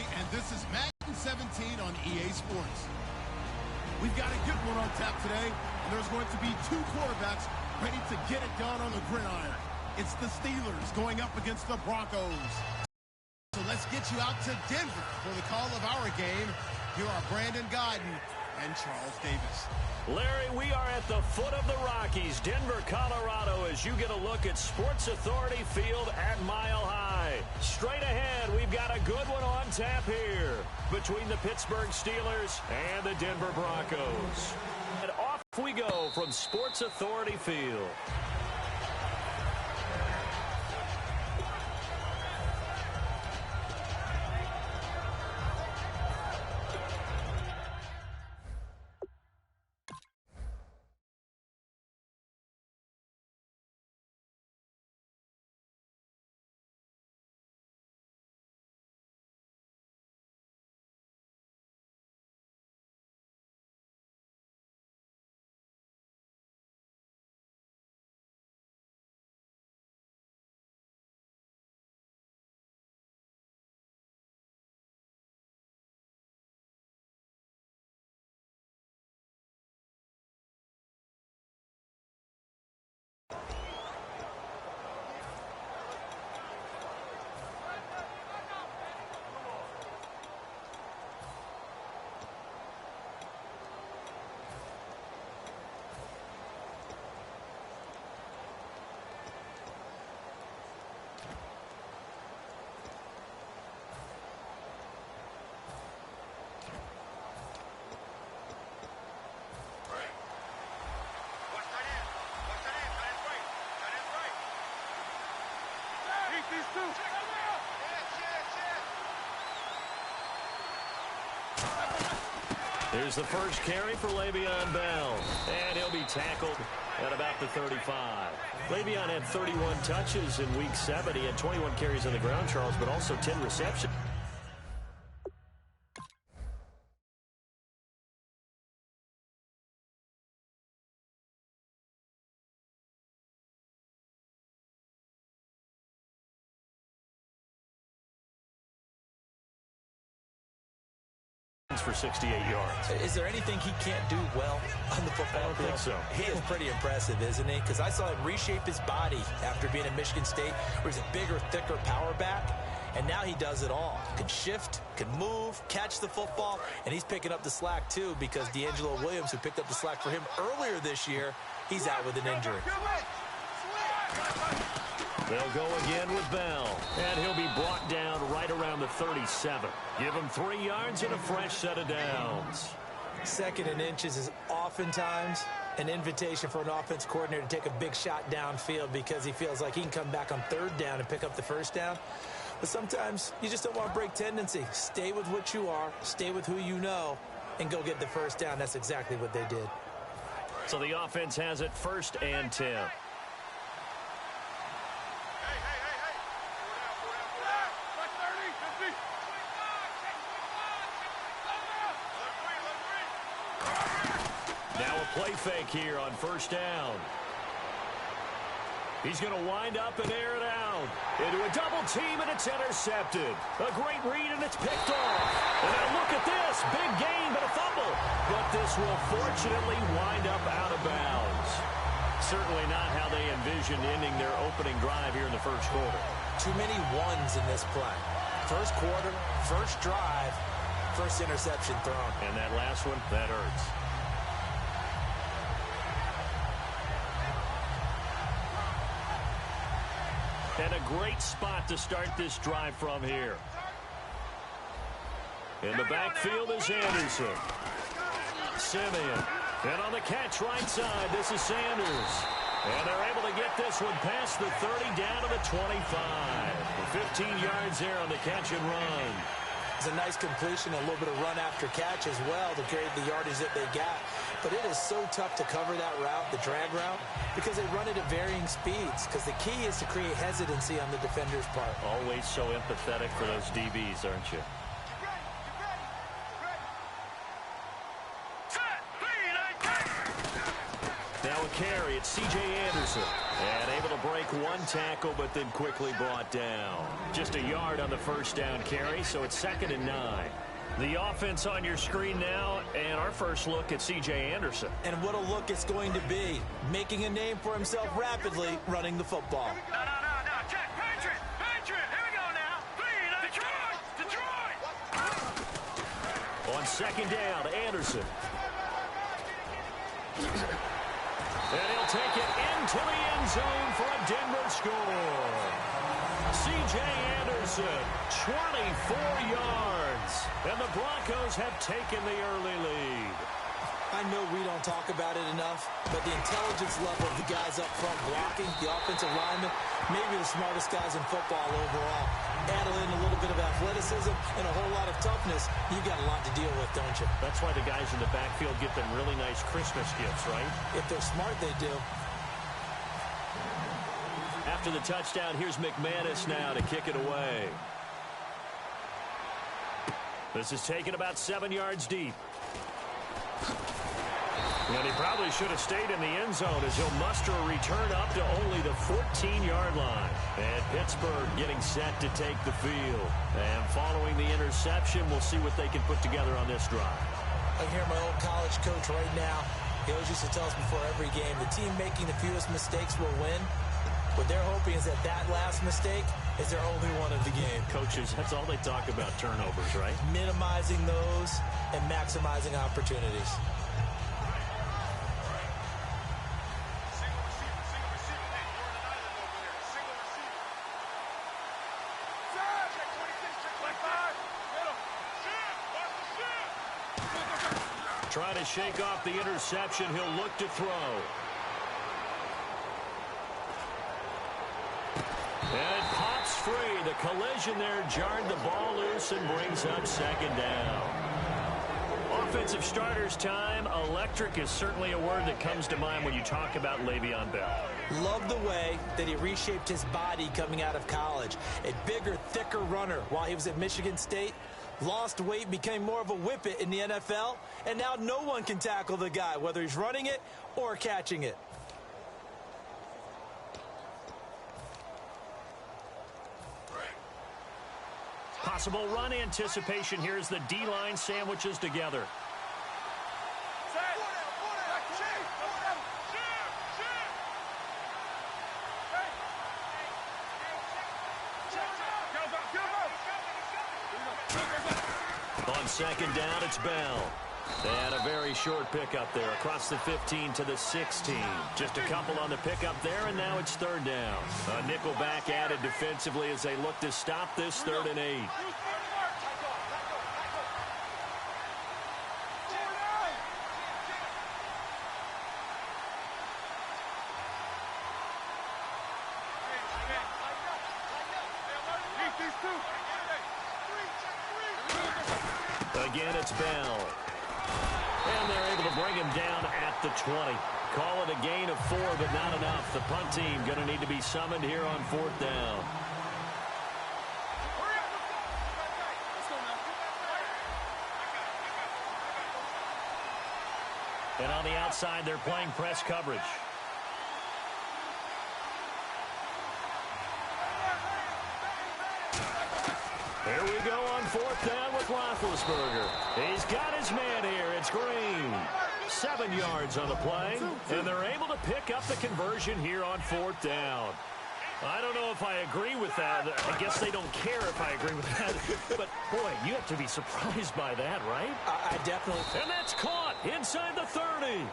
And this is Madden 17 on EA Sports. We've got a good one on tap today, and there's going to be two quarterbacks ready to get it done on the gridiron. It's the Steelers going up against the Broncos. So let's get you out to Denver for the call of our game. Here are Brandon Godden and Charles Davis. Larry, we are at the foot of the Rockies, Denver, Colorado, as you get a look at Sports Authority Field at Mile High. Straight ahead, we've got a good one on tap here between the Pittsburgh Steelers and the Denver Broncos. And off we go from Sports Authority Field. Here's the first carry for Le'Veon Bell, and he'll be tackled at about the 35. Le'Veon had 31 touches in Week 7. He had 21 carries on the ground, Charles, but also 10 receptions. For 68 yards. Is there anything he can't do well on the football field? I don't think so. He is pretty impressive, isn't he? Because I saw him reshape his body after being at Michigan State, where he's a bigger, thicker power back, and now he does it all. Can shift, can move, catch the football, and he's picking up the slack, too, because D'Angelo Williams, who picked up the slack for him earlier this year, he's out with an injury. They'll go again with Bell, and he'll be brought down right around the 37. Give him 3 yards and a fresh set of downs. 2nd and inches is oftentimes an invitation for an offense coordinator to take a big shot downfield because he feels like he can come back on 3rd down and pick up the 1st down. But sometimes you just don't want to break tendency. Stay with what you are, stay with who you know, and go get the 1st down. That's exactly what they did. So the offense has it 1st and 10. Play fake here on 1st down. He's going to wind up and air it out into a double team, and it's intercepted. A great read, and it's picked off. And now look at this. Big gain, but a fumble. But this will fortunately wind up out of bounds. Certainly not how they envisioned ending their opening drive here in the 1st quarter. Too many ones in this play. 1st quarter, 1st drive, 1st interception thrown. And that last one, that hurts. And a great spot to start this drive from here. In the backfield is Anderson. Simeon. And on the catch right side, this is Sanders. And they're able to get this one past the 30 down to the 25. 15 yards there on the catch and run. It's a nice completion, a little bit of run after catch as well to create the yardage that they got. But it is so tough to cover that route, the drag route, because they run it at varying speeds. Because the key is to create hesitancy on the defender's part. Always so empathetic for those DBs, aren't you? Now a carry. It's C.J. Anderson. And able to break one tackle, but then quickly brought down. Just a yard on the first down carry, so it's 2nd and 9. The offense on your screen now, and our first look at C.J. Anderson. And what a look it's going to be. Making a name for himself rapidly running the football. No. Check. Patriot. Here we go now. Detroit. On 2nd down, Anderson. And he'll take it into the end zone for a Denver score. C.J. Anderson, 24 yards. And the Broncos have taken the early lead. I know we don't talk about it enough, but the intelligence level of the guys up front blocking, the offensive linemen, maybe the smartest guys in football overall. Add in a little bit of athleticism and a whole lot of toughness, you got a lot to deal with, don't you? That's why the guys in the backfield get them really nice Christmas gifts, right? If they're smart, they do. After the touchdown, here's McManus now to kick it away. This is taken about 7 yards deep. And he probably should have stayed in the end zone as he'll muster a return up to only the 14-yard line. And Pittsburgh getting set to take the field. And following the interception, we'll see what they can put together on this drive. I hear my old college coach right now. He always used to tell us before every game, the team making the fewest mistakes will win. What they're hoping is that last mistake is their only one of the game. Coaches, that's all they talk about, turnovers, right? Minimizing those and maximizing opportunities. Trying to shake off the interception. He'll look to throw. And it pops free. The collision there jarred the ball loose and brings up 2nd down. Offensive starters time. Electric is certainly a word that comes to mind when you talk about Le'Veon Bell. Love the way that he reshaped his body coming out of college. A bigger, thicker runner while he was at Michigan State. Lost weight, became more of a whippet in the NFL, and now no one can tackle the guy, whether he's running it or catching it. Possible run anticipation here as the D-line sandwiches together. On 2nd down, it's Bell. And a very short pickup there across the 15 to the 16. Just a couple on the pickup there, and now it's 3rd down. A nickel back added defensively as they look to stop this 3rd and 8. Again, it's Bell. And they're able to bring him down at the 20. Call it a gain of 4, but not enough. The punt team going to need to be summoned here on 4th down. And on the outside, they're playing press coverage. Here we go on 4th down with Roethlisberger. He's got his man here. It's Green. 7 yards on the play, and they're able to pick up the conversion here on 4th down. I don't know if I agree with that. I guess they don't care if I agree with that. But, boy, you have to be surprised by that, right? I definitely... And that's caught inside the 30.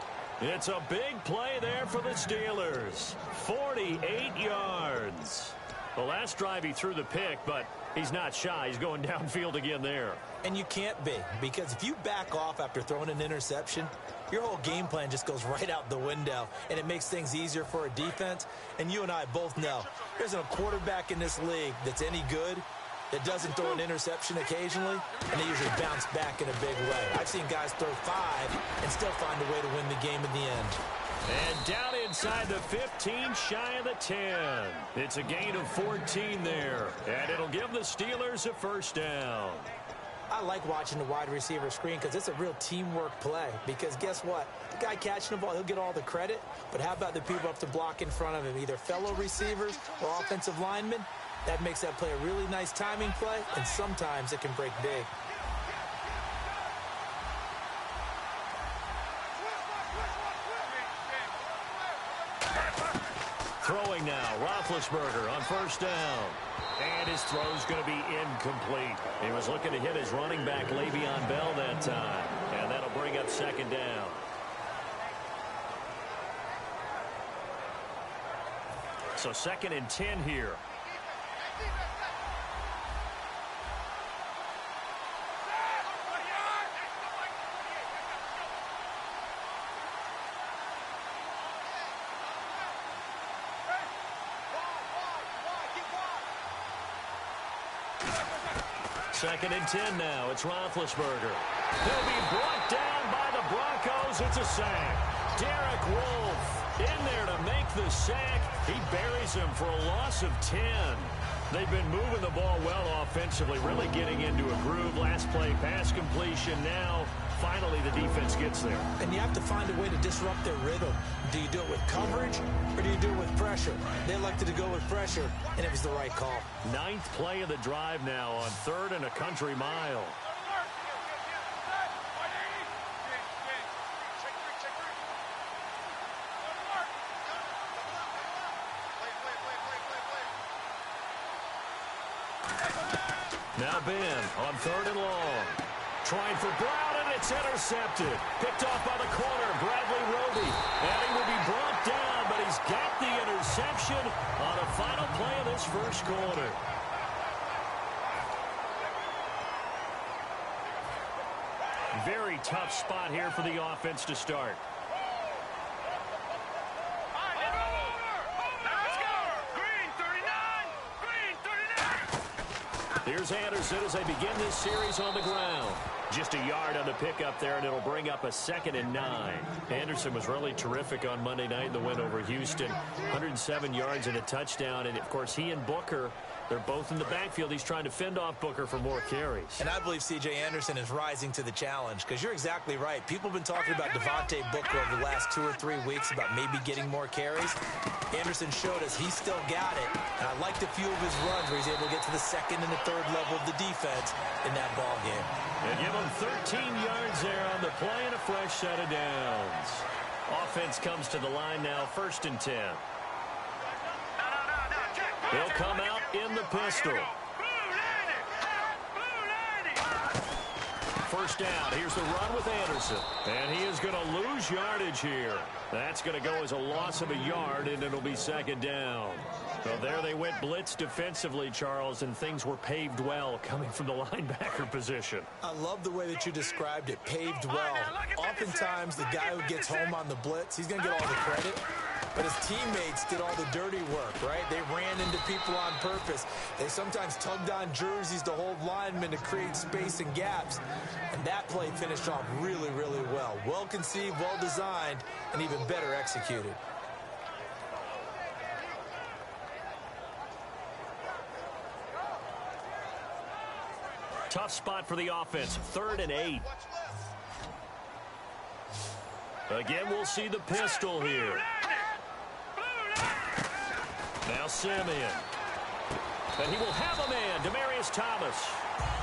It's a big play there for the Steelers. 48 yards. The last drive he threw the pick, but he's not shy. He's going downfield again there. And you can't be, because if you back off after throwing an interception, your whole game plan just goes right out the window, and it makes things easier for a defense. And you and I both know there's a quarterback in this league that's any good that doesn't throw an interception occasionally, and they usually bounce back in a big way. I've seen guys throw 5 and still find a way to win the game in the end. And down inside the 15, shy of the 10. It's a gain of 14 there, and it'll give the Steelers a 1st down. I like watching the wide receiver screen because it's a real teamwork play. Because guess what? The guy catching the ball, he'll get all the credit. But how about the people up to block in front of him, either fellow receivers or offensive linemen? That makes that play a really nice timing play, and sometimes it can break big. Throwing now, Roethlisberger on first down. And his throw's going to be incomplete. He was looking to hit his running back, Le'Veon Bell, that time. And that'll bring up second down. So 2nd and 10 here. Second and 10 now. It's Roethlisberger. He'll be brought down by the Broncos. It's a sack. Derek Wolfe in there to make the sack. He buries him for a loss of 10. They've been moving the ball well offensively, really getting into a groove. Last play, pass completion. Now, finally, the defense gets there. And you have to find a way to disrupt their rhythm. Do you do it with coverage, or do you do it with pressure? They elected to go with pressure, and it was the right call. 9th play of the drive now on 3rd and a country mile. Now Ben on 3rd and long. Trying for Brown, and it's intercepted. Picked off by the corner, Bradley Roby. And he will be brought down, but he's got the interception on a final play of this first quarter. Very tough spot here for the offense to start. Here's Anderson as they begin this series on the ground. Just a yard on the pickup there, and it'll bring up a 2nd and 9. Anderson was really terrific on Monday night in the win over Houston. 107 yards and a touchdown, and, of course, he and Booker, they're both in the backfield. He's trying to fend off Booker for more carries. And I believe C.J. Anderson is rising to the challenge because you're exactly right. People have been talking about Devontae Booker over the last 2 or 3 weeks about maybe getting more carries. Anderson showed us he's still got it. And I liked a few of his runs where he's able to get to the 2nd and the 3rd level of the defense in that ball game. And give him 13 yards there on the play and a fresh set of downs. Offense comes to the line now, 1st and 10. He'll come out in the pistol. First down. Here's the run with Anderson. And he is going to lose yardage here. That's going to go as a loss of a yard, and it'll be 2nd down. So there they went blitz defensively, Charles, and things were paved well coming from the linebacker position. I love the way that you described it, paved well. Oftentimes, the guy who gets home on the blitz, he's going to get all the credit. But his teammates did all the dirty work, right? They ran into people on purpose. They sometimes tugged on jerseys to hold linemen to create space and gaps. And that play finished off really, really well. Well conceived, well designed, and even better executed. Tough spot for the offense. 3rd and 8. Again, we'll see the pistol here. Now Simeon. And he will have a man, Demaryius Thomas.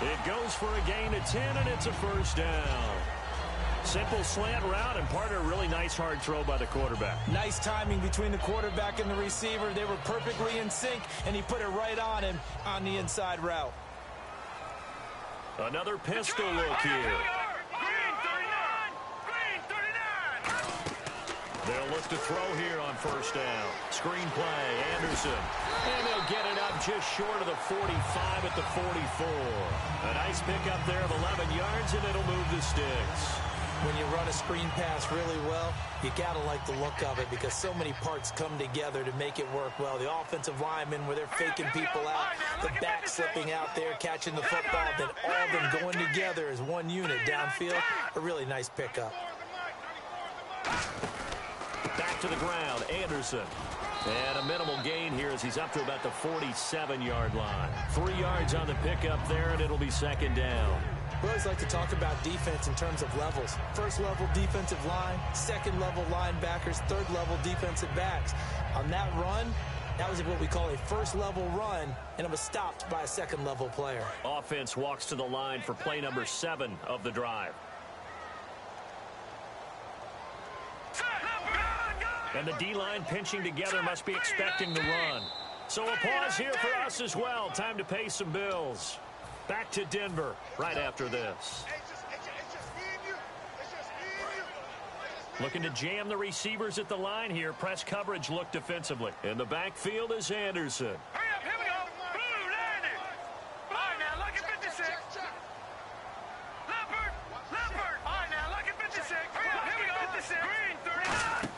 It goes for a gain of 10, and it's a first down. Simple slant route, and part of a really nice hard throw by the quarterback. Nice timing between the quarterback and the receiver. They were perfectly in sync, and he put it right on him on the inside route. Another pistol look here. They'll look to throw here on first down. Screen play, Anderson. And they'll get it up just short of the 45 at the 44. A nice pickup there of 11 yards, and it'll move the sticks. When you run a screen pass really well, you got to like the look of it because so many parts come together to make it work well. The offensive linemen, where they're faking people out, the back slipping out there, catching the football, then all of them going together as one unit downfield. A really nice pickup. Back to the ground, Anderson. And a minimal gain here as he's up to about the 47-yard line. 3 yards on the pickup there, and it'll be 2nd down. We always like to talk about defense in terms of levels. First level defensive line, second level linebackers, third level defensive backs. On that run, that was what we call a first level run, and it was stopped by a second level player. Offense walks to the line for play number 7 of the drive. And the D-line pinching together must be expecting the run. So a pause here for us as well. Time to pay some bills. Back to Denver right after this. Looking to jam the receivers at the line here. Press coverage look defensively. In the backfield is Anderson. Hurry up, here we go. Blue, landing. All right, now, look at 56. Leopard. All right, now, look at 56. Hurry up, here we go. 56. Green, 39.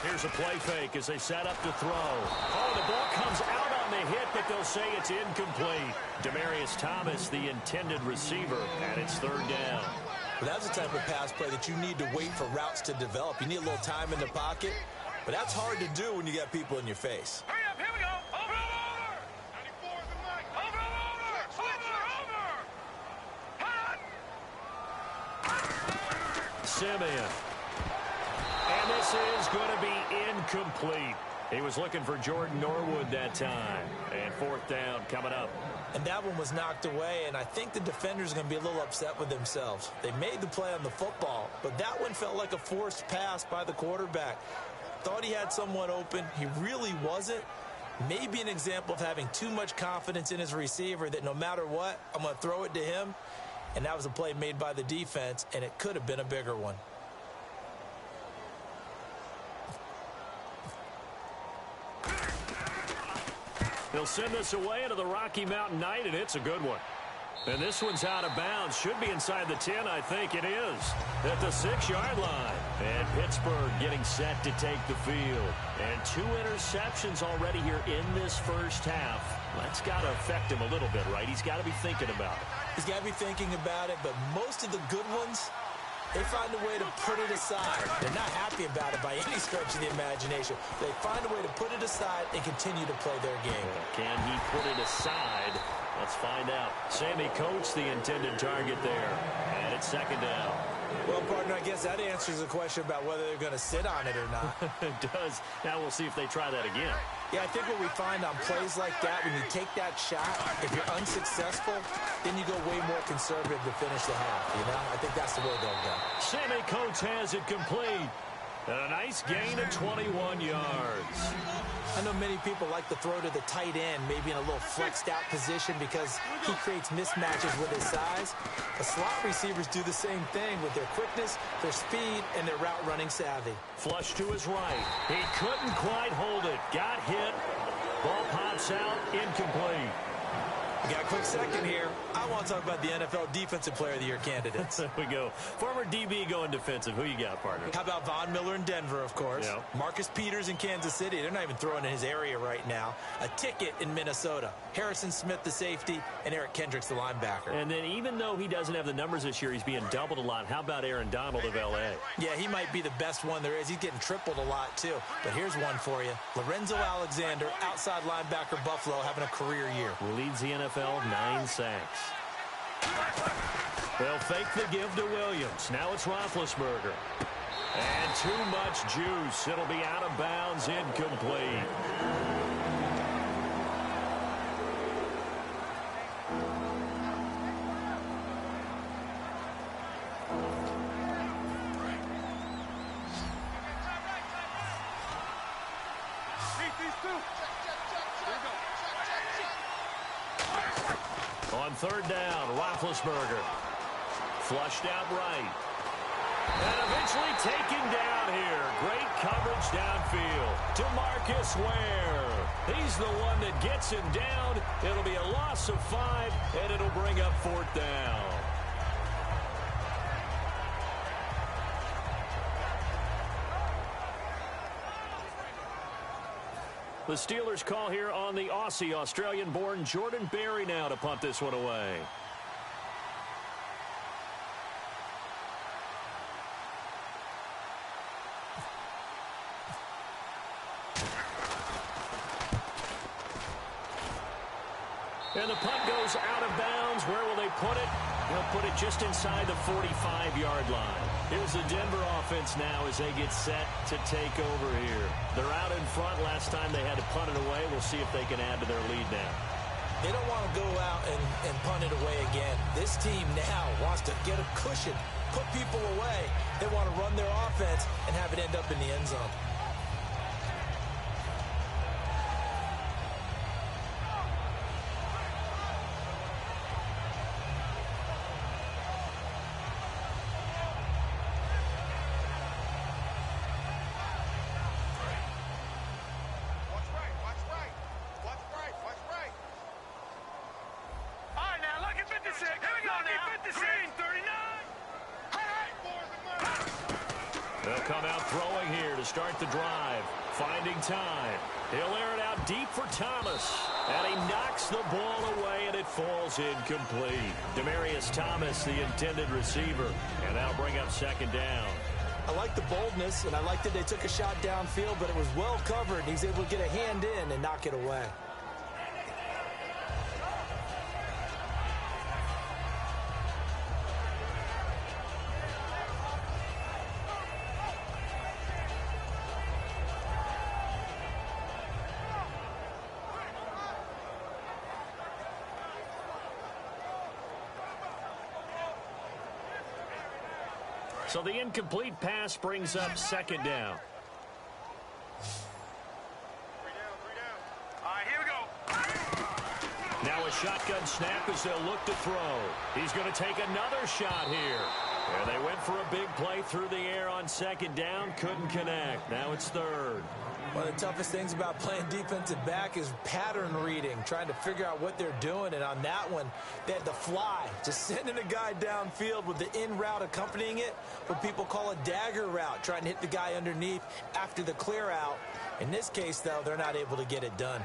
Here's a play fake as they set up to throw. Oh, the ball comes out on the hit, but they'll say it's incomplete. Demaryius Thomas, the intended receiver, and it's third down. Well, that's the type of pass play that you need to wait for routes to develop. You need a little time in the pocket, but that's hard to do when you got people in your face. Hurry up, here we go. Over. 94 is the mic. Over. Hut. Simeon. And this is going to be incomplete. He was looking for Jordan Norwood that time. And fourth down coming up. And that one was knocked away, and I think the defenders are going to be a little upset with themselves. They made the play on the football, but that one felt like a forced pass by the quarterback. Thought he had someone open. He really wasn't. Maybe an example of having too much confidence in his receiver that no matter what, I'm going to throw it to him. And that was a play made by the defense, and it could have been a bigger one. They'll send this away into the Rocky Mountain Night, and it's a good one. And this one's out of bounds. Should be inside the 10, I think it is. At the 6-yard line. And Pittsburgh getting set to take the field. And 2 interceptions already here in this first half. That's got to affect him a little bit, right? He's got to be thinking about it. He's got to be thinking about it, but most of the good ones, they find a way to put it aside. They're not happy about it by any stretch of the imagination. They find a way to put it aside and continue to play their game. Can he put it aside? Let's find out. Sammy Coates, the intended target there. And it's second down. Well, partner, I guess that answers the question about whether they're going to sit on it or not. It does. Now we'll see if they try that again. Yeah, I think what we find on plays like that, when you take that shot, if you're unsuccessful, then you go way more conservative to finish the half, you know? I think that's the way they'll go. Sammy Coates has it complete. And a nice gain of 21 yards. I know many people like to throw to the tight end, maybe in a little flexed out position because he creates mismatches with his size. The slot receivers do the same thing with their quickness, their speed, and their route running savvy. Flush to his right. He couldn't quite hold it. Got hit. Ball pops out. Incomplete. We got a quick second here. I want to talk about the NFL Defensive Player of the Year candidates. There we go. Former DB going defensive. Who you got, partner? How about Von Miller in Denver, of course? Yeah. Marcus Peters in Kansas City. They're not even throwing in his area right now. A ticket in Minnesota. Harrison Smith, the safety, and Eric Kendricks, the linebacker. And then even though he doesn't have the numbers this year, he's being doubled a lot. How about Aaron Donald of L.A.? Yeah, he might be the best one there is. He's getting tripled a lot, too. But here's one for you. Lorenzo Alexander, outside linebacker, Buffalo, having a career year. Leads the NFL 9 sacks. They'll fake the give to Williams. Now it's Roethlisberger. And too much juice. It'll be out of bounds, incomplete. On third down, Roethlisberger. Flushed out right. And eventually taken down here. Great coverage downfield. DeMarcus Ware. He's the one that gets him down. It'll be a loss of 5, and it'll bring up fourth down. The Steelers call here on the Aussie, Australian-born Jordan Berry now to punt this one away. And the punt goes out of bounds. Where will they put it? They'll put it just inside the 45-yard line. Here's the Denver offense now as they get set to take over here. They're out in front. Last time they had to punt it away. We'll see if they can add to their lead now. They don't want to go out and punt it away again. This team now wants to get a cushion, put people away. They want to run their offense and have it end up in the end zone. They'll come out throwing here to start the drive. Finding time. He'll air it out deep for Thomas. And he knocks the ball away, and it falls incomplete. Demaryius Thomas, the intended receiver. And that'll bring up second down. I like the boldness, and I like that they took a shot downfield, but it was well covered, and he's able to get a hand in and knock it away. So the incomplete pass brings up second down. 3 down, 3 down. All right, here we go. Now a shotgun snap as they'll look to throw. He's going to take another shot here. And they went for a big play through the air on second down. Couldn't connect. Now it's third. One of the toughest things about playing defensive back is pattern reading, trying to figure out what they're doing. And on that one, they had to fly, just sending a guy downfield with the in route accompanying it, what people call a dagger route, trying to hit the guy underneath after the clear out. In this case, though, they're not able to get it done.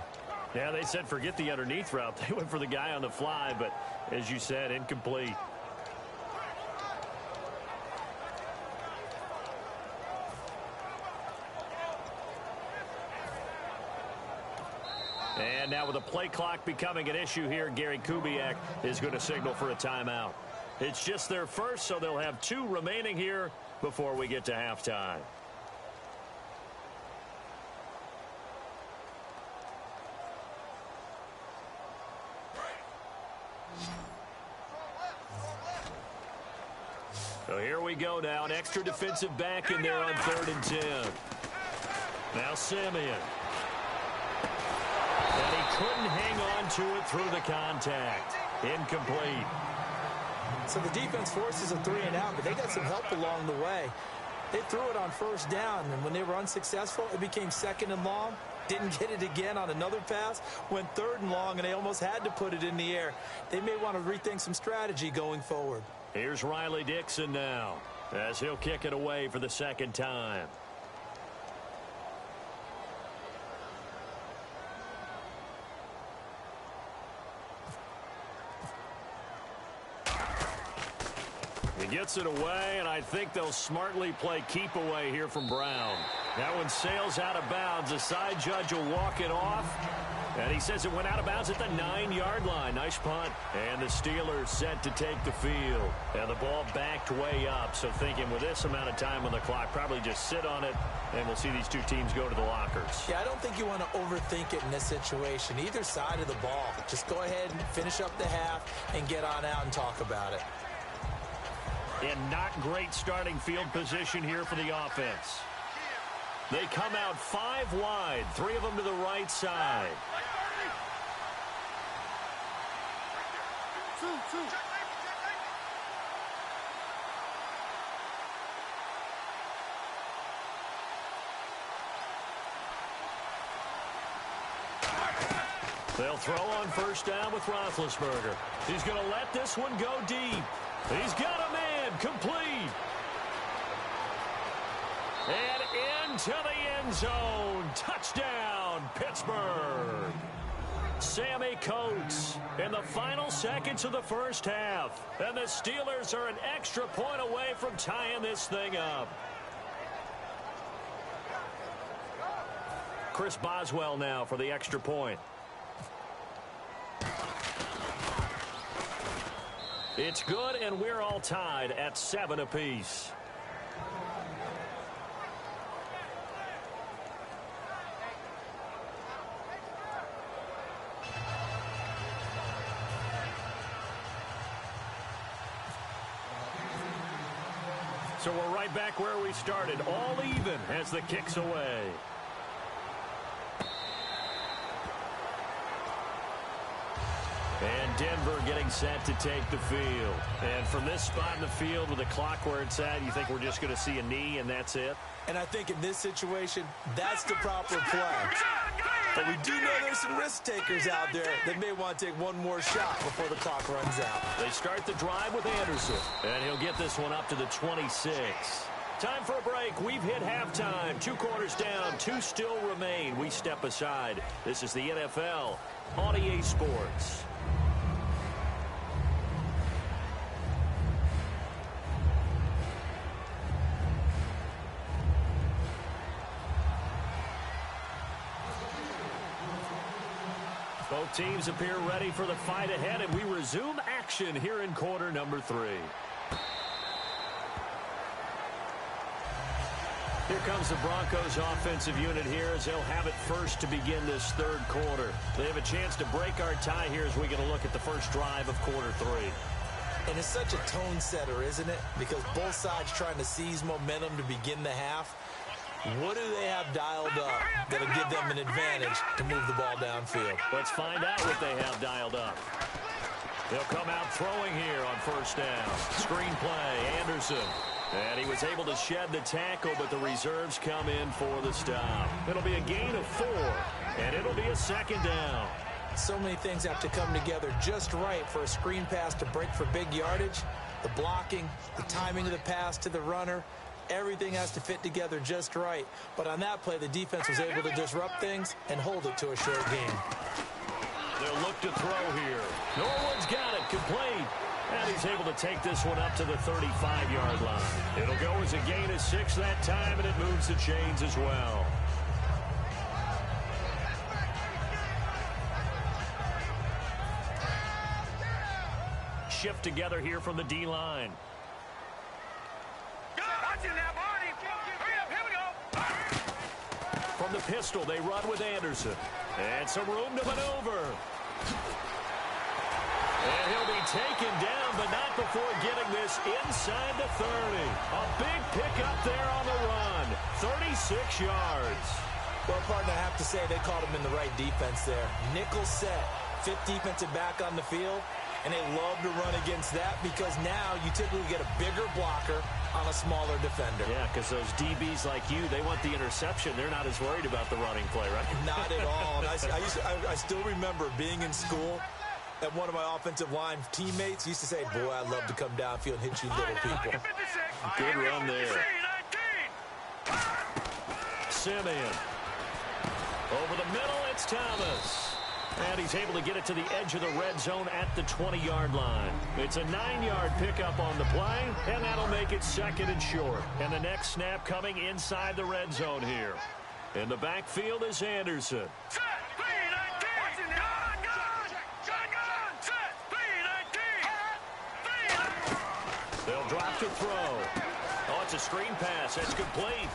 Yeah, they said forget the underneath route. They went for the guy on the fly, but as you said, incomplete. And now with the play clock becoming an issue here, Gary Kubiak is going to signal for a timeout. It's just their first, so they'll have 2 remaining here before we get to halftime. So here we go now. An extra defensive back in there on 3rd and 10. Now Simeon. And he couldn't hang on to it through the contact. Incomplete. So the defense forces a 3-and-out, but they got some help along the way. They threw it on 1st down, and when they were unsuccessful, it became 2nd and long. Didn't get it again on another pass. Went 3rd and long, and they almost had to put it in the air. They may want to rethink some strategy going forward. Here's Riley Dixon now, as he'll kick it away for the 2nd time. He gets it away, and I think they'll smartly play keep away here from Brown. That one sails out of bounds. The side judge will walk it off. And he says it went out of bounds at the 9-yard line. Nice punt. And the Steelers set to take the field. And the ball backed way up. So thinking with this amount of time on the clock, probably just sit on it, and we'll see these 2 teams go to the lockers. Yeah, I don't think you want to overthink it in this situation. Either side of the ball. Just go ahead and finish up the half and get on out and talk about it. And not great starting field position here for the offense. They come out 5 wide, 3 of them to the right side. 2. They'll throw on 1st down with Roethlisberger. He's going to let this one go deep. He's got a man complete. And into the end zone. Touchdown, Pittsburgh. Sammy Coates in the final seconds of the 1st half. And the Steelers are an extra point away from tying this thing up. Chris Boswell now for the extra point. It's good, and we're all tied at 7 apiece. So we're right back where we started, all even as the kick's away. And Denver getting set to take the field. And from this spot in the field with the clock where it's at, you think we're just going to see a knee and that's it? And I think in this situation, that's the proper play. But we do know there's some risk takers out there that may want to take one more shot before the clock runs out. They start the drive with Anderson. And he'll get this one up to the 26. Time for a break. We've hit halftime. 2 quarters down. 2 still remain. We step aside. This is the NFL on EA Sports. Both teams appear ready for the fight ahead, and we resume action here in quarter number 3. Here comes the Broncos offensive unit here as they'll have it first to begin this third quarter. They have a chance to break our tie here as we get a look at the first drive of quarter 3. And it's such a tone setter, isn't it? Because both sides trying to seize momentum to begin the half. What do they have dialed up that'll give them an advantage to move the ball downfield? Let's find out what they have dialed up. They'll come out throwing here on first down. Screen play, Anderson. And he was able to shed the tackle, but the reserves come in for the stop. It'll be a gain of 4, and it'll be a second down. So many things have to come together just right for a screen pass to break for big yardage. The blocking, the timing of the pass to the runner. Everything has to fit together just right. But on that play, the defense was able to disrupt things and hold it to a short gain. They'll look to throw here. Norwood's got it, complete. And he's able to take this one up to the 35-yard line. It'll go as a gain of 6 that time, and it moves the chains as well. Shift together here from the D-line. From the pistol, they run with Anderson. And some room to maneuver. And he'll be taken down, but not before getting this inside the 30. A big pickup there on the run. 36 yards. Well, partner, I have to say they caught him in the right defense there. Nickel set, 5th defensive back on the field. And they love to run against that because now you typically get a bigger blocker on a smaller defender. Yeah, because those DBs like you, they want the interception. They're not as worried about the running play, right? Not at all. And I still remember being in school, and one of my offensive line teammates used to say, boy, I'd love to come downfield and hit you little people. Good run there. Simeon. Over the middle, it's Thomas. And he's able to get it to the edge of the red zone at the 20-yard line. It's a 9-yard pickup on the play, and that'll make it 2nd and short. And the next snap coming inside the red zone here. In the backfield is Anderson. They'll drop to throw. Oh, it's a screen pass. That's complete.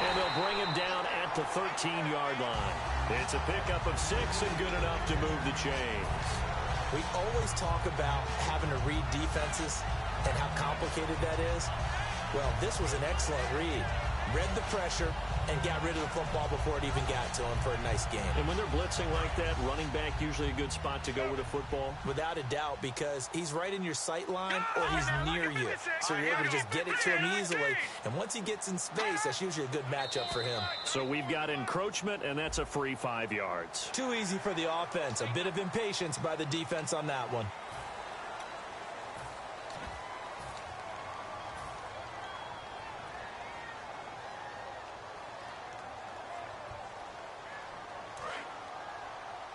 And they'll bring him down at the 13-yard line. It's a pickup of 6 and good enough to move the chains. We always talk about having to read defenses and how complicated that is. Well, this was an excellent read. Read the pressure and got rid of the football before it even got to him for a nice game. And when they're blitzing like that, running back usually a good spot to go with a football? Without a doubt, because he's right in your sight line or he's near you. So you're able to just get it to him easily. And once he gets in space, that's usually a good matchup for him. So we've got encroachment, and that's a free 5 yards. Too easy for the offense. A bit of impatience by the defense on that one.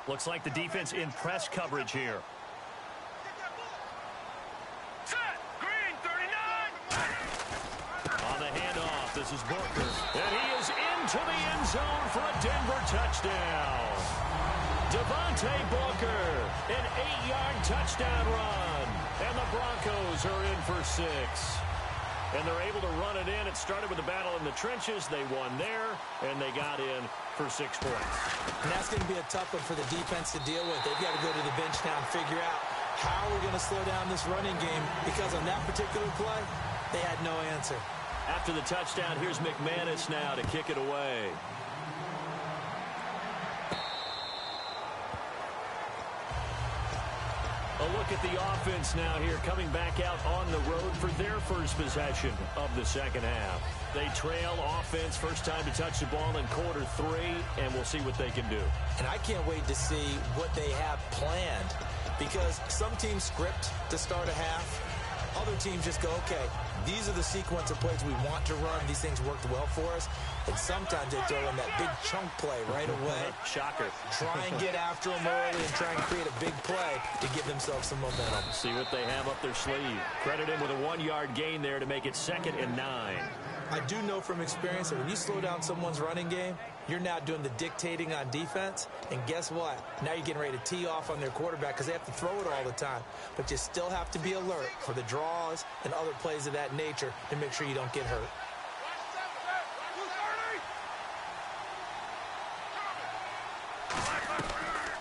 Looks like the defense in press coverage here. Set. Green, 39. On the handoff, this is Booker. And he is into the end zone for a Denver touchdown. Devontae Booker, an 8-yard touchdown run. And the Broncos are in for 6. And they're able to run it in. It started with a battle in the trenches. They won there, and they got in for 6 points. And that's going to be a tough one for the defense to deal with. They've got to go to the bench now and figure out how we're going to slow down this running game, because on that particular play, they had no answer. After the touchdown, here's McManus now to kick it away. A look at the offense now here, coming back out on the road for their first possession of the second half. They trail offense, first time to touch the ball in quarter 3, and we'll see what they can do. And I can't wait to see what they have planned, because some teams script to start a half. Other teams just go, okay, these are the sequence of plays we want to run. These things worked well for us. And sometimes they throw in that big chunk play right away. Shocker. Try and get after them early and try and create a big play to give themselves some momentum. See what they have up their sleeve. Credit him with a 1-yard gain there to make it 2nd and 9. I do know from experience that when you slow down someone's running game, you're now doing the dictating on defense. And guess what? Now you're getting ready to tee off on their quarterback because they have to throw it all the time. But you still have to be alert for the draws and other plays of that nature to make sure you don't get hurt.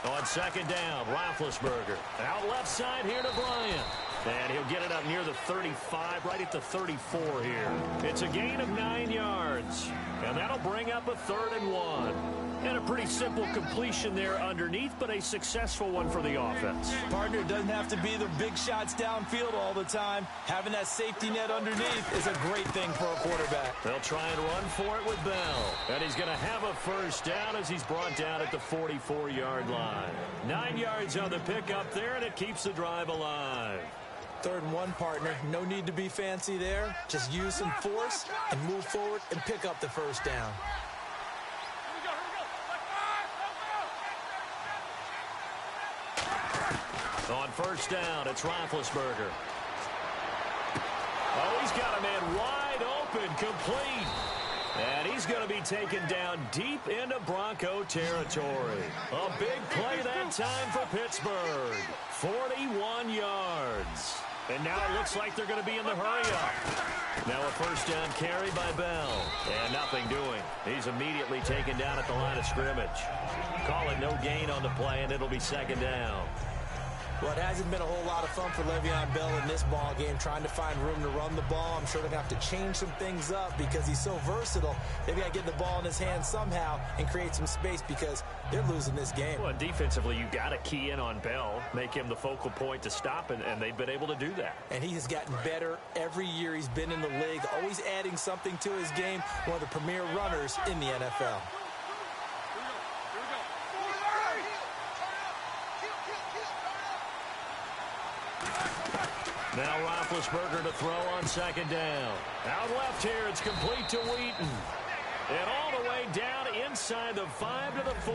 On 2nd down, Roethlisberger. Out left side here to Bryant. And he'll get it up near the 35, right at the 34 here. It's a gain of 9 yards. And that'll bring up a 3rd and 1. And a pretty simple completion there underneath, but a successful one for the offense. Partner, it doesn't have to be the big shots downfield all the time. Having that safety net underneath is a great thing for a quarterback. They'll try and run for it with Bell. And he's going to have a first down as he's brought down at the 44-yard line. 9 yards on the pickup there, and it keeps the drive alive. 3rd and 1, partner. No need to be fancy there. Just use some force and move forward and pick up the first down. On 1st down, it's Roethlisberger. Oh, he's got a man wide open, complete. And he's going to be taken down deep into Bronco territory. A big play that time for Pittsburgh. 41 yards. And now it looks like they're going to be in the hurry-up. Now a first down carry by Bell. And nothing doing. He's immediately taken down at the line of scrimmage. Call it no gain on the play, and it'll be 2nd down. Well, it hasn't been a whole lot of fun for Le'Veon Bell in this ball game, trying to find room to run the ball. I'm sure they're going to have to change some things up because he's so versatile. They've got to get the ball in his hands somehow and create some space because they're losing this game. Well, defensively, you've got to key in on Bell, make him the focal point to stop, and they've been able to do that. And he has gotten better every year he's been in the league, always adding something to his game, one of the premier runners in the NFL. Now Roethlisberger to throw on 2nd down. Out left here, it's complete to Wheaton. And all the way down inside the 5 to the 4.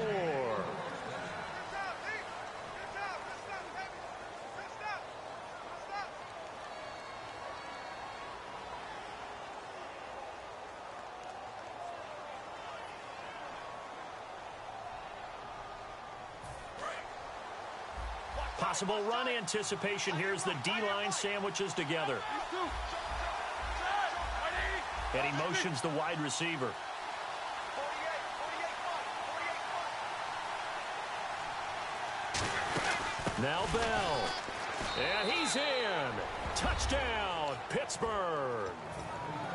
Possible run anticipation. Here's the D-line sandwiches together. And he motions the wide receiver. Now Bell. And he's in. Touchdown, Pittsburgh.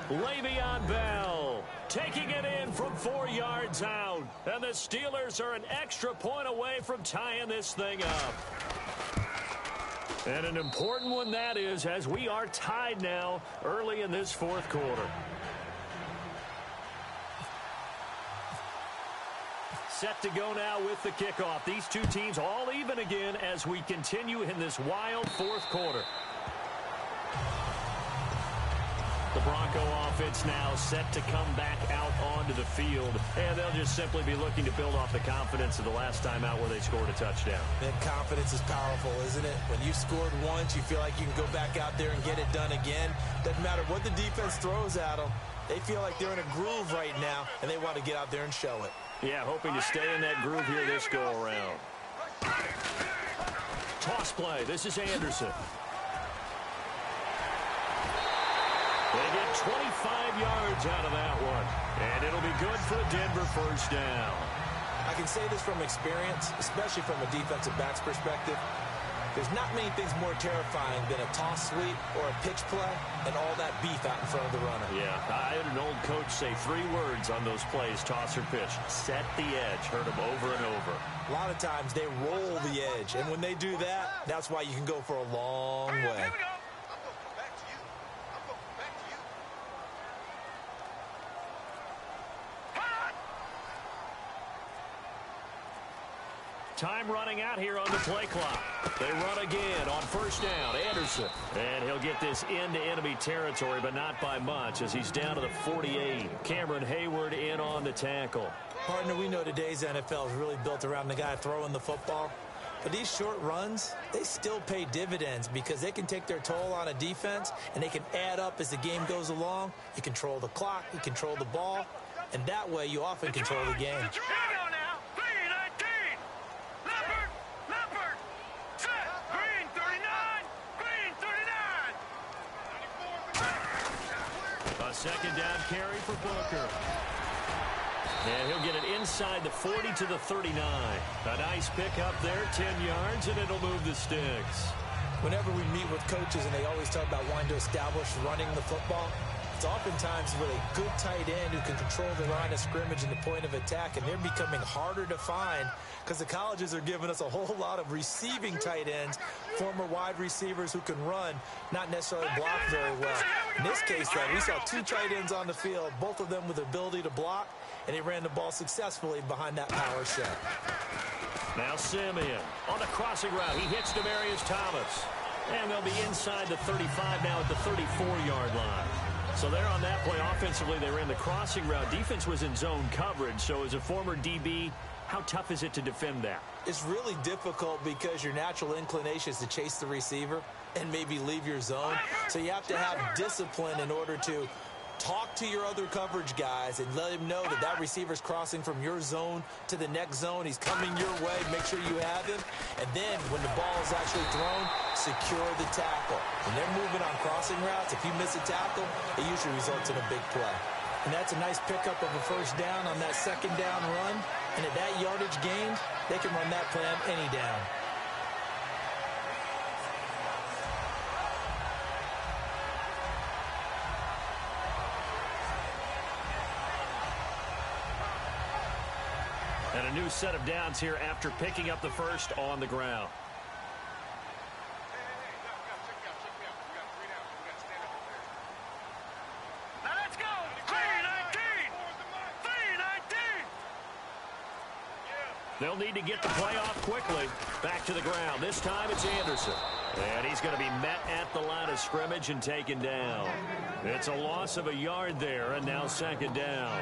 Le'Veon Bell taking it in from 4 yards out. And the Steelers are an extra point away from tying this thing up. And an important one that is, as we are tied now early in this 4th quarter. Set to go now with the kickoff. These two teams all even again as we continue in this wild 4th quarter. The Bronco offense now set to come back out onto the field, and they'll just simply be looking to build off the confidence of the last time out where they scored a touchdown. And confidence is powerful, isn't it? When you scored once, you feel like you can go back out there and get it done again. Doesn't matter what the defense throws at them. They feel like they're in a groove right now, and they want to get out there and show it. Yeah, hoping to stay in that groove here this go-around. Toss play. This is Anderson. They get 25 yards out of that one. And it'll be good for a Denver first down. I can say this from experience, especially from a defensive back's perspective. There's not many things more terrifying than a toss sweep or a pitch play and all that beef out in front of the runner. Yeah, I had an old coach say 3 words on those plays, toss or pitch. Set the edge. Heard him over and over. A lot of times they roll the edge, and when they do that, that's why you can go for a long way. Here we go. Time running out here on the play clock. They run again on first down. Anderson. And he'll get this into enemy territory, but not by much as he's down to the 48. Cameron Hayward in on the tackle. Partner, we know today's NFL is really built around the guy throwing the football. But these short runs, they still pay dividends because they can take their toll on a defense, and they can add up as the game goes along. You control the clock, you control the ball, and that way you often control the game. Here we go now. 3-19. Leopard. Set. Green 39. Green 39. A second down carry for Booker. And he'll get it inside the 40 to the 39. A nice pickup there, 10 yards, and it'll move the sticks. Whenever we meet with coaches and they always talk about wanting to establish running the football, it's oftentimes with a good tight end who can control the line of scrimmage and the point of attack, and they're becoming harder to find because the colleges are giving us a whole lot of receiving tight ends, former wide receivers who can run, not necessarily block very well. In this case, though, we saw 2 tight ends on the field, both of them with the ability to block, and he ran the ball successfully behind that power set. Now Simeon on the crossing route. He hits Demaryius Thomas. And they'll be inside the 35 now at the 34-yard line. So there on that play, offensively, they ran the crossing route. Defense was in zone coverage. So as a former DB, how tough is it to defend that? It's really difficult because your natural inclination is to chase the receiver and maybe leave your zone. So you have to have discipline in order to talk to your other coverage guys and let him know that that receiver's crossing from your zone to the next zone. He's coming your way. Make sure you have him. And then when the ball is actually thrown, secure the tackle. When they're moving on crossing routes, if you miss a tackle, it usually results in a big play. And that's a nice pickup of a first down on that second down run. And at that yardage gained, they can run that play on any down. And a new set of downs here after picking up the first on the ground. Now let's go. 3-19. 3-19. They'll need to get the play off quickly. Back to the ground. This time it's Anderson. And he's going to be met at the line of scrimmage and taken down. It's a loss of a yard there, and now second down.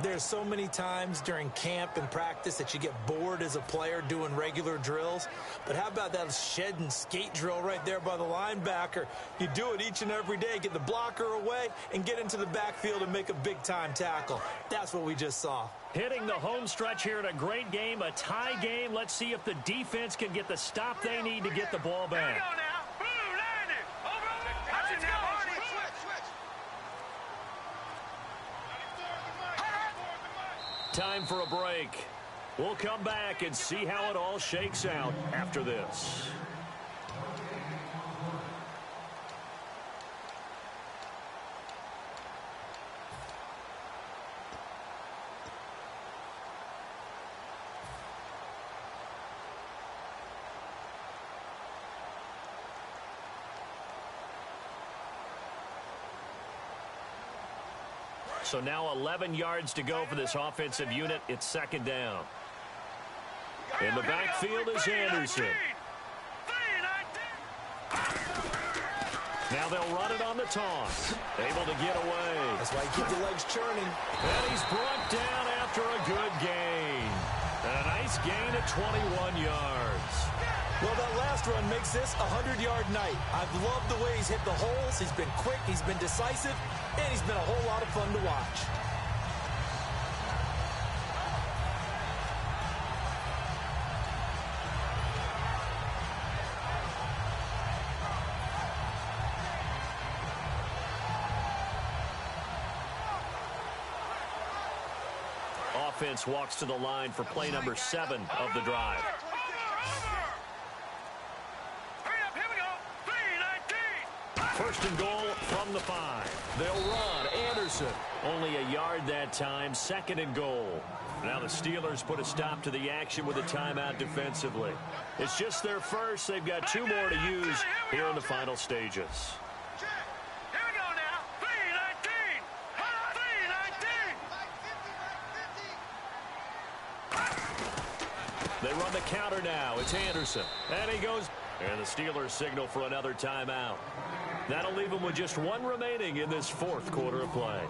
There's so many times during camp and practice that you get bored as a player doing regular drills. But how about that shed and skate drill right there by the linebacker? You do it each and every day. Get the blocker away and get into the backfield and make a big-time tackle. That's what we just saw. Hitting the home stretch here in a great game, a tie game. Let's see if the defense can get the stop they need to get the ball Here we back. go now. Blue landed. Over. Let's go. Time for a break. We'll come back and see how it all shakes out after this. So now 11 yards to go for this offensive unit. It's second down. In the backfield is Anderson. Now they'll run it on the toss. Able to get away. That's why you keep the legs churning. And he's brought down after a good gain. And a nice gain at 21 yards. Well, that last run makes this a 100-yard night. I've loved the way he's hit the holes. He's been quick, he's been decisive, and he's been a whole lot of fun to watch. offense walks to the line for play number 7 of the drive. First and goal from the 5. They'll run. Anderson. Only a yard that time. Second and goal. Now the Steelers put a stop to the action with a timeout defensively. It's just their first. They've got 2 more to use here in the final stages. They run the counter now. It's Anderson. And he goes. And the Steelers signal for another timeout. That'll leave them with just 1 remaining in this 4th quarter of play.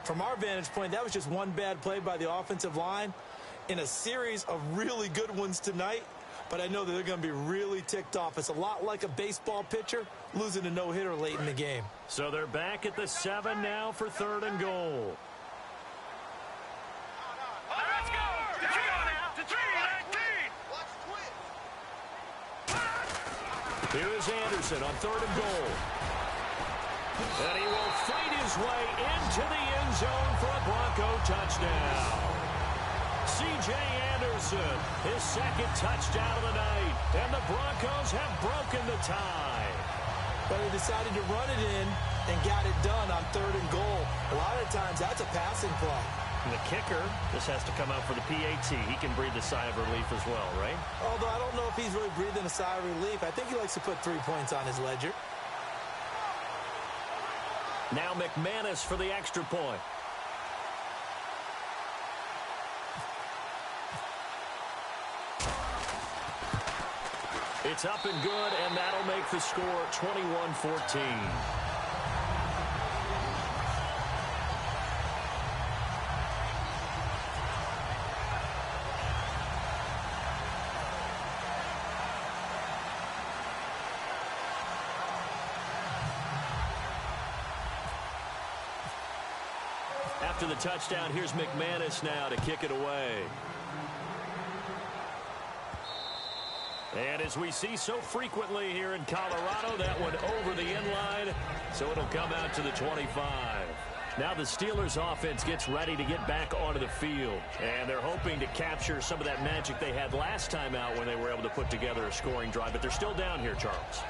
From our vantage point, that was just one bad play by the offensive line in a series of really good ones tonight. But I know that they're going to be really ticked off. It's a lot like a baseball pitcher losing a no-hitter late in the game. So they're back at the 7 now for 3rd and goal. Let's go! Here is Anderson on 3rd and goal. And he will fight his way into the end zone for a Bronco touchdown. C.J. Anderson, his 2nd touchdown of the night. And the Broncos have broken the tie. But they decided to run it in and got it done on 3rd and goal. A lot of times that's a passing play. And the kicker, this has to come out for the PAT. He can breathe a sigh of relief as well, right? Although I don't know if he's really breathing a sigh of relief. I think he likes to put 3 points on his ledger. Now McManus for the extra point. It's up and good, and that'll make the score 21-14. After the touchdown, here's McManus now to kick it away. And as we see so frequently here in Colorado, that one over the end line, so it'll come out to the 25. Now the Steelers offense gets ready to get back onto the field, and they're hoping to capture some of that magic they had last time out when they were able to put together a scoring drive, but they're still down here, Charles.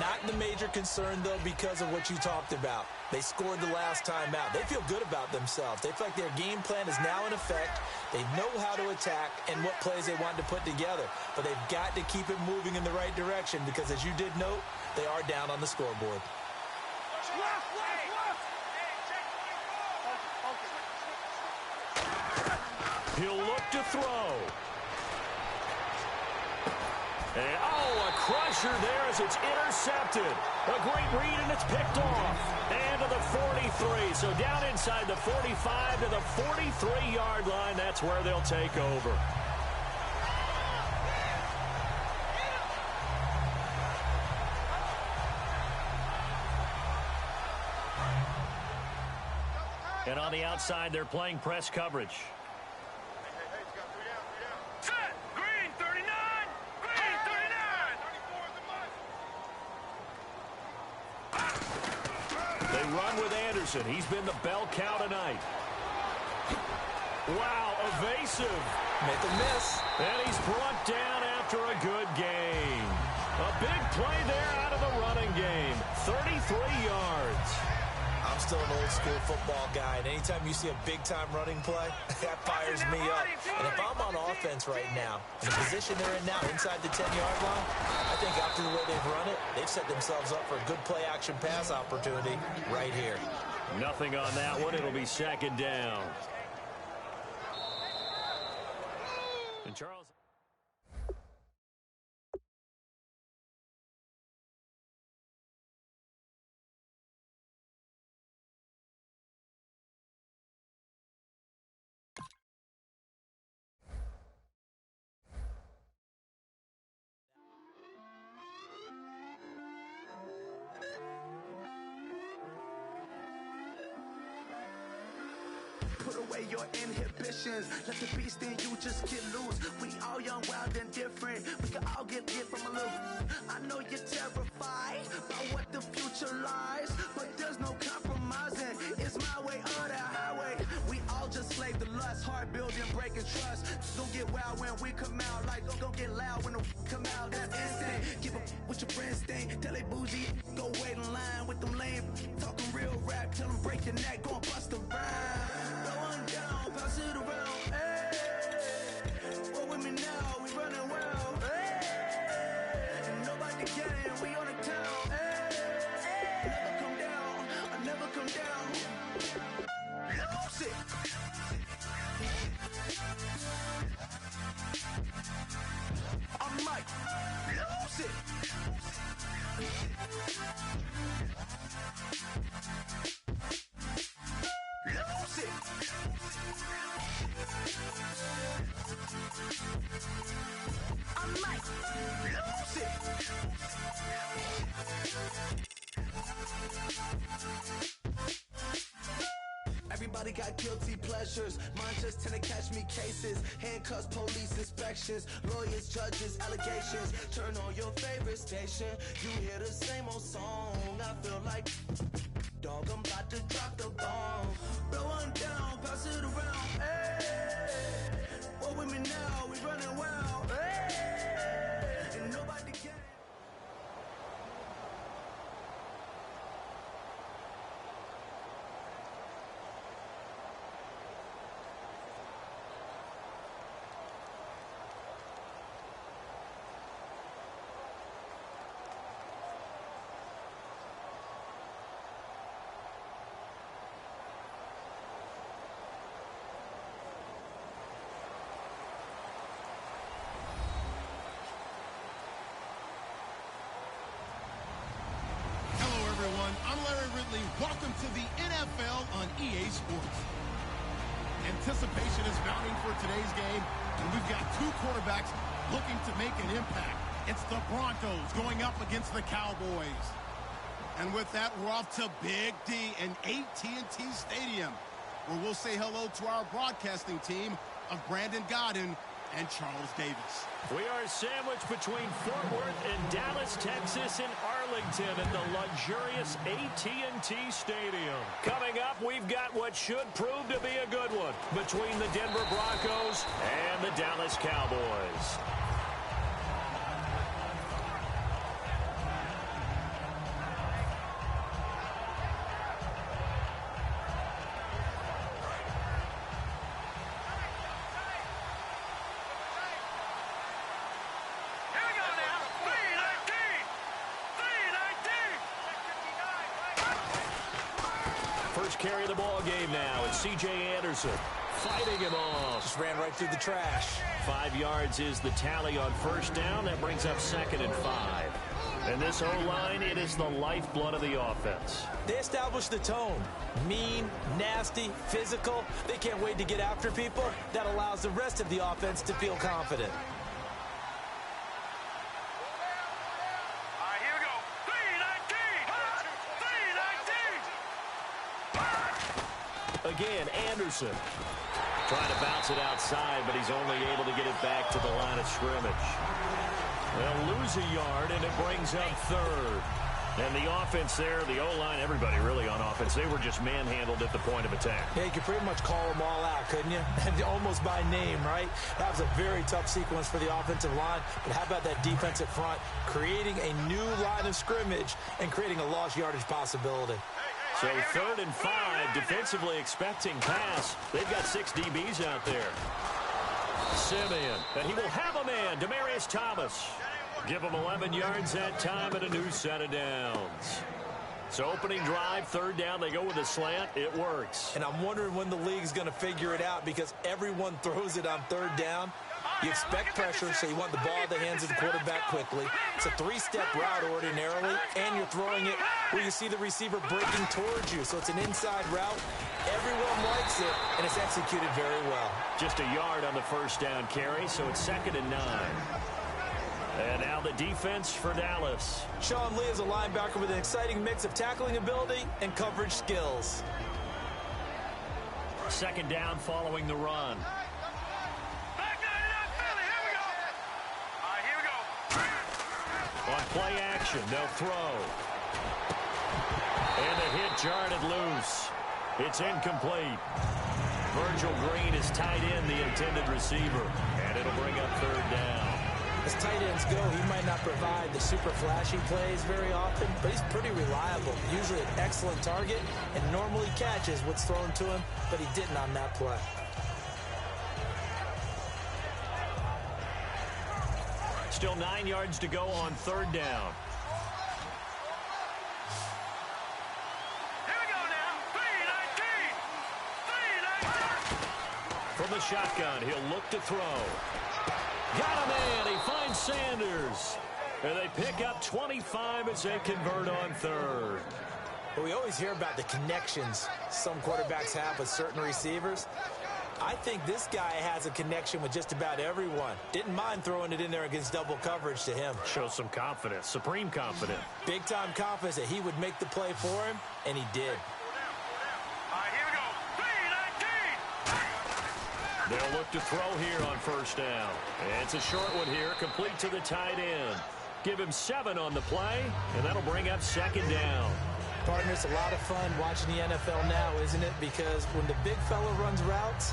Not the major concern, though, because of what you talked about. They scored the last time out. They feel good about themselves. They feel like their game plan is now in effect. They know how to attack and what plays they want to put together. But they've got to keep it moving in the right direction because, as you did note, they are down on the scoreboard. He'll look to throw. And, oh, a crusher there as it's intercepted. A great read, and it's picked off. And to the 43. So down inside the 45 to the 43-yard line. That's where they'll take over. And on the outside, they're playing press coverage. Run with Anderson. He's been the bell cow tonight. Wow, evasive. Make a miss. And he's brought down after a good gain. A big play there out of the running game. 33 yards. I'm still an old-school football guy, and anytime you see a big-time running play, that fires me up. And if I'm on offense right now, in the position they're in now, inside the 10-yard line, I think after the way they've run it, they've set themselves up for a good play-action pass opportunity right here. Nothing on that one. It'll be 2nd down. And Charles... Put away your inhibitions. Let the beast in you just get loose. We all young, wild, and different. We can all get from a little. I know you're terrified about what the future lies, but there's no compromising. It's my way or the highway. We all all just slave to lust, heart building, breaking trust. Don't get wild when we come out, like don't get loud when the come out. That's instant. Keep up with your friends thing. Tell they bougie, go wait in line with them lame. Talking real rap, tell them break your neck, go and bust a rhyme. Go on down, pass it around. Hey, what with me now? We running well. Hey, and nobody getting, we on the town. Hey, never come down, I never come down. Lose it. I'm Mike. Lose it. Lose it. I'm Mike. Lose it. Everybody got guilty pleasures. Mine just tend to catch me cases. Handcuffs, police inspections, lawyers, judges, allegations. Turn on your favorite station. You hear the same old song. I feel like, dog, I'm about to drop the bomb. Blow one down, pass it around. Hey, what with me now? We running wild. Hey, and nobody can. I'm Larry Ridley. Welcome to the NFL on EA Sports. Anticipation is mounting for today's game, and we've got two quarterbacks looking to make an impact. It's the Broncos going up against the Cowboys. And with that, we're off to Big D and AT&T Stadium, where we'll say hello to our broadcasting team of Brandon Godden and Charles Davis. We are sandwiched between Fort Worth and Dallas, Texas, and Arlington at the luxurious AT&T Stadium. Coming up, we've got what should prove to be a good one between the Denver Broncos and the Dallas Cowboys. First carry of the ball game now. It's C.J. Anderson fighting him off. Just ran right through the trash. 5 yards is the tally on first down. That brings up 2nd and 5. And this O-line, it is the lifeblood of the offense. They established the tone. Mean, nasty, physical. They can't wait to get after people. That allows the rest of the offense to feel confident. Again, Anderson trying to bounce it outside, but he's only able to get it back to the line of scrimmage. They'll lose a yard, and it brings up 3rd. And the offense there, the O-line, everybody really on offense, they were just manhandled at the point of attack. Yeah, you could pretty much call them all out, couldn't you? Almost by name, right? That was a very tough sequence for the offensive line. But how about that defensive front creating a new line of scrimmage and creating a lost yardage possibility? So 3rd and 5, defensively expecting pass. They've got 6 DBs out there. Simeon, and he will have a man, Demaryius Thomas. Give him 11 yards that time and a new set of downs. So opening drive, 3rd down, they go with a slant. It works. And I'm wondering when the league's going to figure it out because everyone throws it on 3rd down. You expect pressure, so you want the ball in the hands of the quarterback quickly. It's a 3-step route ordinarily, and you're throwing it where you see the receiver breaking towards you. So it's an inside route. Everyone likes it, and it's executed very well. Just a yard on the first down carry, so it's 2nd and 9. And now the defense for Dallas. Sean Lee is a linebacker with an exciting mix of tackling ability and coverage skills. 2nd down following the run. On play action, they'll throw. And the hit jarred it loose. It's incomplete. Virgil Green is tight end, the intended receiver. And it'll bring up third down. As tight ends go, he might not provide the super flashy plays very often, but he's pretty reliable. Usually an excellent target and normally catches what's thrown to him, but he didn't on that play. Still 9 yards to go on third down. Here we go now. 3-19. From the shotgun, he'll look to throw. Got a man. He finds Sanders. And they pick up 25 as they convert on third. But we always hear about the connections some quarterbacks have with certain receivers. I think this guy has a connection with just about everyone. Didn't mind throwing it in there against double coverage to him. Shows some confidence, supreme confidence. Big-time confidence that he would make the play for him, and he did. All right, here we go. 3-19. They'll look to throw here on first down. It's a short one here, complete to the tight end. Give him 7 on the play, and that'll bring up second down. Partner, it's a lot of fun watching the NFL now, isn't it? Because when the big fella runs routes,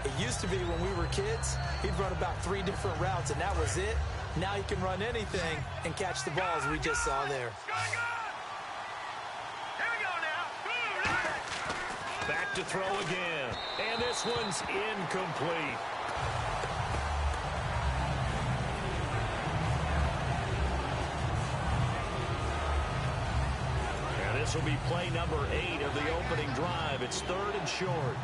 it used to be when we were kids, he'd run about 3 different routes, and that was it. Now he can run anything and catch the balls we just saw there. Here we go now. Back to throw again. And this one's incomplete. This will be play number 8 of the opening drive. It's third and short.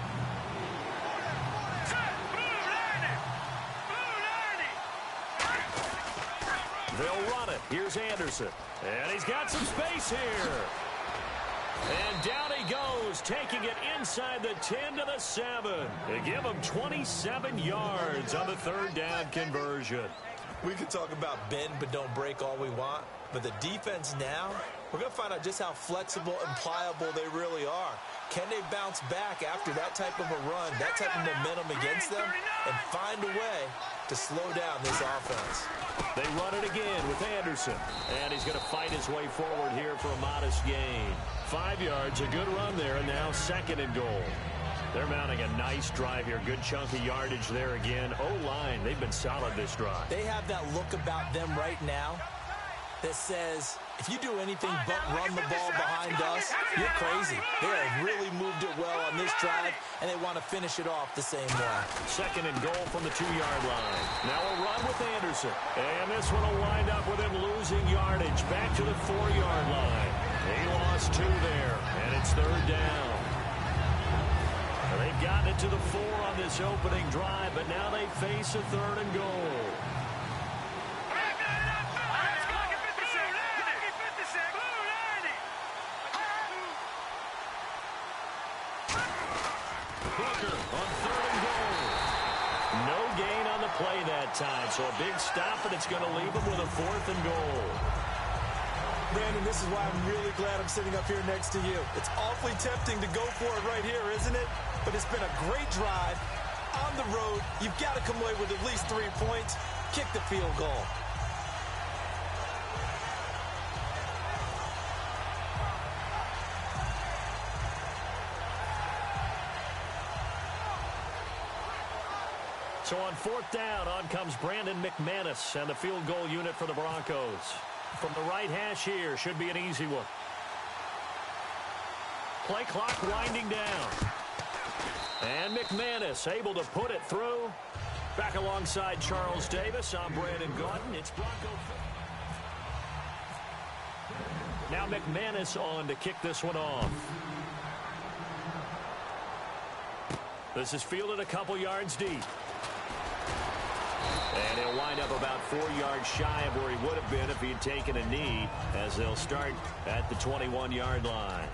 They'll run it. Here's Anderson. And he's got some space here. And down he goes, taking it inside the 10 to the 7. They give him 27 yards on the third down conversion. We could talk about bend but don't break all we want, but the defense now, we're going to find out just how flexible and pliable they really are. Can they bounce back after that type of a run, that type of momentum against them, and find a way to slow down this offense? They run it again with Anderson, and he's going to fight his way forward here for a modest gain. 5 yards, a good run there, and now second and goal. They're mounting a nice drive here. Good chunk of yardage there again. O-line, they've been solid this drive. They have that look about them right now that says, if you do anything but run the ball behind us, you're crazy. They have really moved it well on this drive, and they want to finish it off the same way. Second and goal from the 2-yard line. Now a run with Anderson. And this one will wind up with him losing yardage. Back to the 4-yard line. He lost 2 there, and it's third down. They've gotten it to the 4 on this opening drive, but now they face a third and goal. Booker on third and goal. No gain on the play that time, so a big stop, and it's going to leave them with a 4th and goal. Brandon, this is why I'm really glad I'm sitting up here next to you. It's awfully tempting to go for it right here, isn't it? But it's been a great drive. On the road, you've got to come away with at least 3 points. Kick the field goal. So on 4th down, on comes Brandon McManus and the field goal unit for the Broncos. From the right hash here, should be an easy one. Play clock winding down. And McManus able to put it through. Back alongside Charles Davis, I'm Brandon Gaudin. It's Bronco. Now McManus on to kick this one off. This is fielded a couple yards deep. And he'll wind up about 4 yards shy of where he would have been if he had taken a knee, as they'll start at the 21-yard line.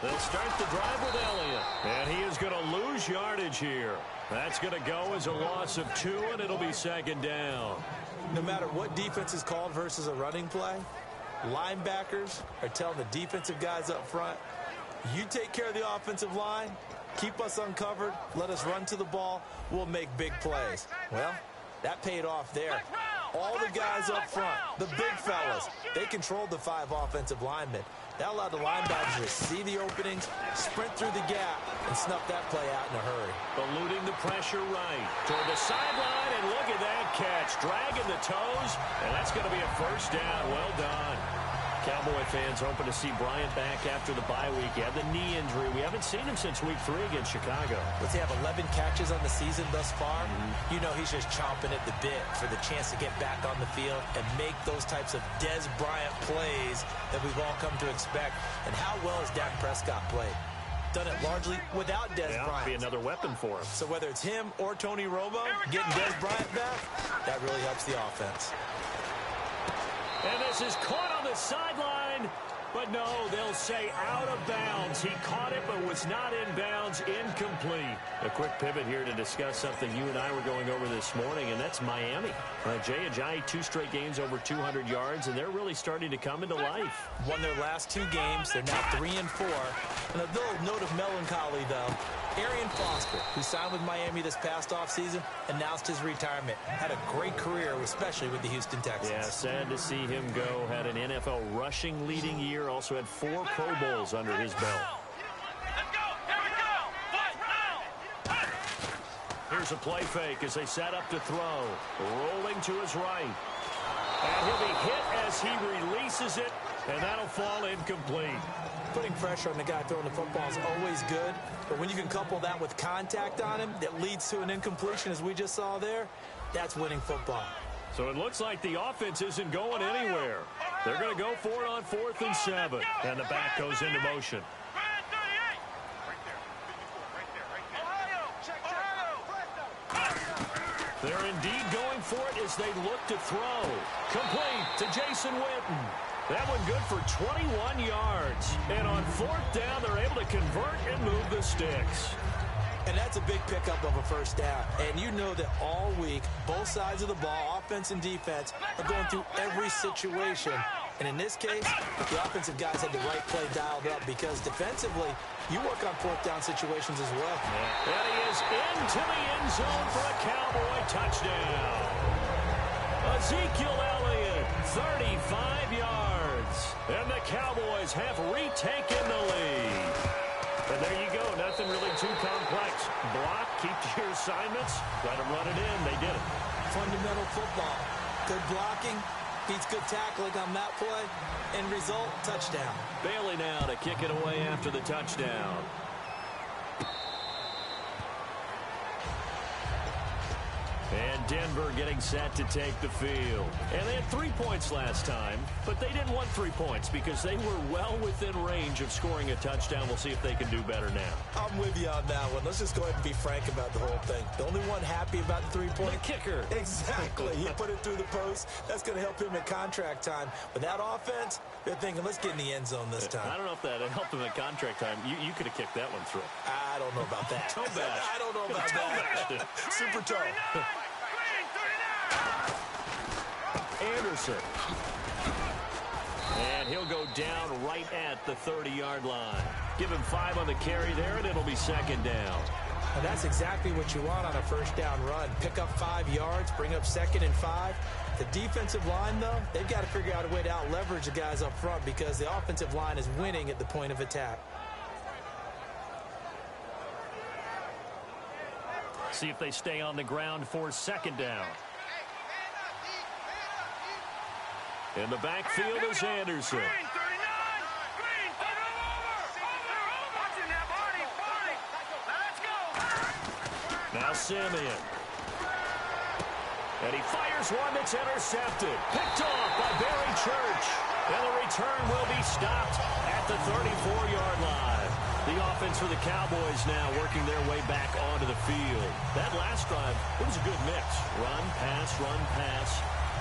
They'll start the drive with Elliott. And he is going to lose yardage here. That's going to go as a loss of 2, and it'll be second down. No matter what defense is called versus a running play, Linebackers are telling the defensive guys up front, you take care of the offensive line, keep us uncovered, let us run to the ball, we'll make big plays. Well, that paid off there. All the guys up front, the big fellas, they controlled the 5 offensive linemen. That allowed the linebackers to see the openings, sprint through the gap, and snuff that play out in a hurry. Eluding the pressure right toward the sideline, and look at that catch. Dragging the toes, and that's going to be a first down. Well done. Cowboy fans hoping to see Bryant back after the bye week. He had the knee injury. We haven't seen him since week 3 against Chicago. Does he have 11 catches on the season thus far? You know he's just chomping at the bit for the chance to get back on the field and make those types of Dez Bryant plays that we've all come to expect. And how well has Dak Prescott played? Done it largely without Dez Bryant. Be another weapon for him. So whether it's him or Tony Romo getting Dez Bryant back, that really helps the offense. And this is caught on the sideline, but no, they'll say out of bounds. He caught it, but was not in bounds, incomplete. A quick pivot here to discuss something you and I were going over this morning, and that's Miami. Jay Ajayi, 2 straight games over 200 yards, and they're really starting to come into life. Won their last 2 games. They're now 3-4. And a little note of melancholy, though. Arian Foster, who signed with Miami this past offseason, announced his retirement. Had a great career, especially with the Houston Texans. Yeah, sad to see him go. Had an NFL rushing leading year. Also had 4 Pro Bowls under his belt. Let's go! Here we go! Here's a play fake as they set up to throw. Rolling to his right. And he'll be hit as he releases it, and that'll fall incomplete. Putting pressure on the guy throwing the football is always good, but when you can couple that with contact on him that leads to an incompletion, as we just saw there, that's winning football. So it looks like the offense isn't going anywhere. They're going to go for it on 4th and 7, and the back goes into motion. They're indeed going for it as they look to throw. Complete to Jason Witten. That one good for 21 yards. And on 4th down, they're able to convert and move the sticks. And that's a big pickup of a first down. And you know that all week, both sides of the ball, offense and defense, are going through every situation. And in this case, the offensive guys had the right play dialed up because defensively, you work on 4th down situations as well. And he is into the end zone for a Cowboy touchdown. Ezekiel Elliott, 35 yards. And the Cowboys have retaken the lead. And there you go. Nothing really too complex. Block, keep to your assignments, let them run it in. They did it. Fundamental football. Good blocking beats good tackling on that play. End result, touchdown. Bailey now to kick it away after the touchdown. And Denver getting set to take the field. And they had 3 points last time, but they didn't want 3 points because they were well within range of scoring a touchdown. We'll see if they can do better now. I'm with you on that one. Let's just go ahead and be frank about the whole thing. The only one happy about the 3-point? The kicker. Exactly. He put it through the post. That's going to help him at contract time. But that offense, they're thinking, let's get in the end zone this time. I don't know if that helped him at contract time. You could have kicked that one through. I don't know about that. Toe bash. I don't know about that. Super toe. Anderson. And he'll go down right at the 30-yard line. Give him 5 on the carry there, and it'll be 2nd down. And that's exactly what you want on a first down run. Pick up 5 yards, bring up 2nd and 5. The defensive line, though, they've got to figure out a way to out-leverage the guys up front because the offensive line is winning at the point of attack. See if they stay on the ground for 2nd down. In the backfield is Anderson. Green, 39! Green, watching that body! Let's go! Now Simeon. And he fires one that's intercepted. Picked off by Barry Church. And the return will be stopped at the 34-yard line. The offense for the Cowboys now working their way back onto the field. That last drive, it was a good mix. Run, pass,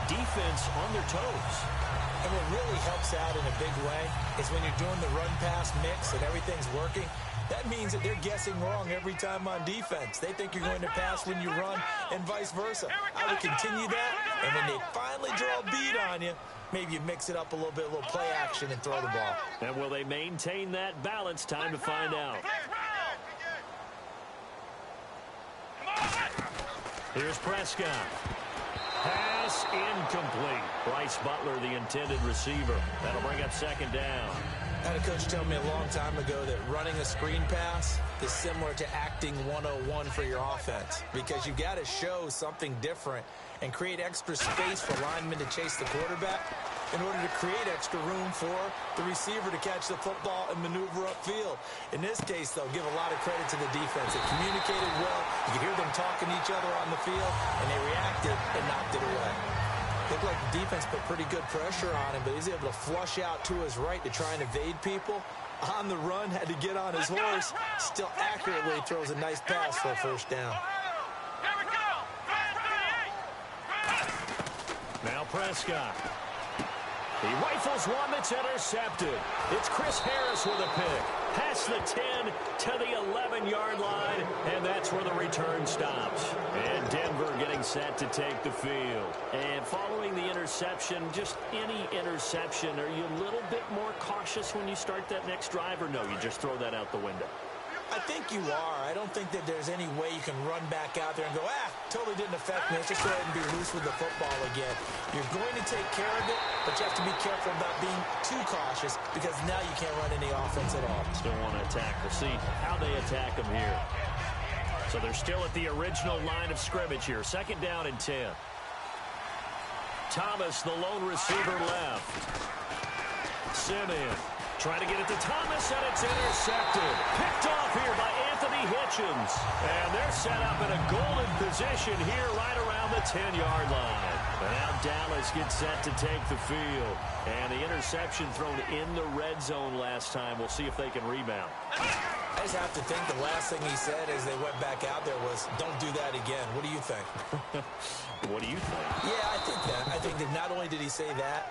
defense on their toes. And what really helps out in a big way is when you're doing the run-pass mix and everything's working, that means that they're guessing wrong every time on defense. They think you're going to pass when you run and vice versa. I would continue that, and when they finally draw a bead on you, maybe you mix it up a little bit, a little play action, and throw the ball. And will they maintain that balance? Time to find out. Here's Prescott. Pass incomplete. Bryce Butler, the intended receiver. That'll bring up second down. I had a coach tell me a long time ago that running a screen pass is similar to acting 101 for your offense, because you've got to show something different and create extra space for linemen to chase the quarterback in order to create extra room for the receiver to catch the football and maneuver upfield. In this case, though, give a lot of credit to the defense. They communicated well. You could hear them talking to each other on the field, and they reacted and knocked it away. Looked like the defense put pretty good pressure on him, but he's able to flush out to his right to try and evade people. On the run, had to get on his horse. Still accurately throws a nice pass for a first down. Here we go. Now Prescott. He rifles one that's intercepted. It's Chris Harris with a pick. Past the 10 to the 11-yard line, and that's where the return stops. And Denver getting set to take the field. And following the interception, just any interception, are you a little bit more cautious when you start that next drive, or no, you just throw that out the window? I think you are. I don't think that there's any way you can run back out there and go, totally didn't affect me. Let's just go ahead and be loose with the football again. You're going to take care of it, but you have to be careful about being too cautious, because now you can't run any offense at all. Still want to attack. We'll see how they attack them here. So they're still at the original line of scrimmage here. Second down and 10. Thomas, the lone receiver left. Simeon trying to get it to Thomas, and it's intercepted. Picked off here by Anthony Hitchens. And they're set up in a golden position here right around the 10-yard line. And now Dallas gets set to take the field. And the interception thrown in the red zone last time. We'll see if they can rebound. I just have to think the last thing he said as they went back out there was, don't do that again. What do you think? What do you think? Yeah, I think that. I think that not only did he say that,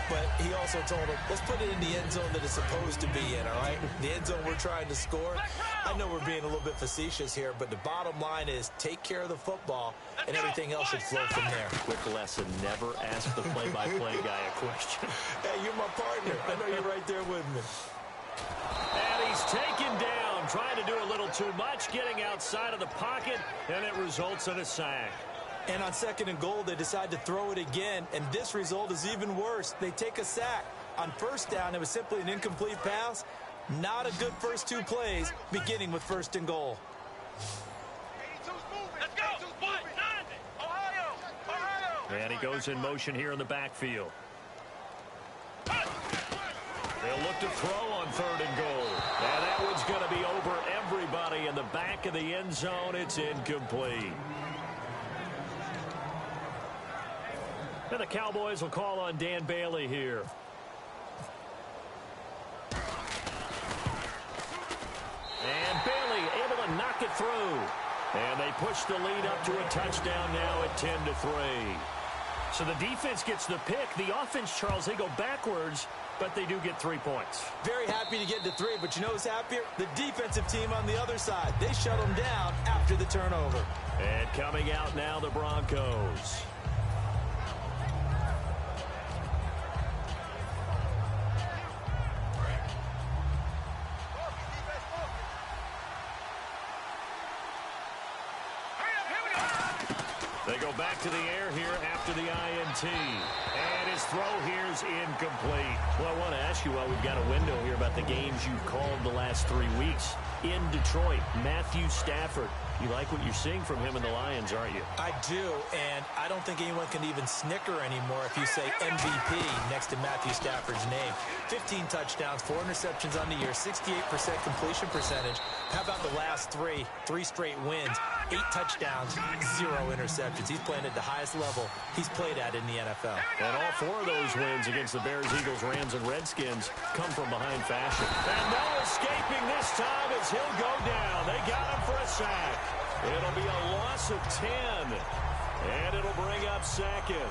but he also told him, let's put it in the end zone that it's supposed to be in, all right? The end zone we're trying to score. I know we're being a little bit facetious here, but the bottom line is take care of the football, and everything else should flow from there. Quick lesson, never ask the play-by-play guy a question. Hey, you're my partner. I know you're right there with me. And he's taken down, trying to do a little too much, getting outside of the pocket, and it results in a sack. And on second and goal, they decide to throw it again, and this result is even worse. They take a sack. On first down, it was simply an incomplete pass. Not a good first two plays, beginning with first and goal. Let's go. Ohio. And he goes in motion here in the backfield. They'll look to throw on third and goal. And that one's going to be over everybody in the back of the end zone. It's incomplete. And the Cowboys will call on Dan Bailey here. And Bailey able to knock it through. And they push the lead up to a touchdown now at 10-3. So the defense gets the pick. The offense, Charles, they go backwards, but they do get 3 points. Very happy to get to 3, but you know who's happier? The defensive team on the other side. They shut them down after the turnover. And coming out now, the Broncos. They go back to the air here after the INT. And his throw here is incomplete. Well, I want to ask you while we've got a window here about the games you've called the last 3 weeks. In Detroit, Matthew Stafford. You like what you're seeing from him and the Lions, aren't you? I do, and I don't think anyone can even snicker anymore if you say MVP next to Matthew Stafford's name. 15 touchdowns, 4 interceptions on the year, 68% completion percentage. How about the last 3 straight wins, 8 touchdowns, 0 interceptions. He's playing at the highest level he's played at in the NFL. And all 4 of those wins against the Bears, Eagles, Rams, and Redskins come from behind fashion. And no escaping this time as he'll go down. They got him for a sack. It'll be a loss of 10. And it'll bring up second.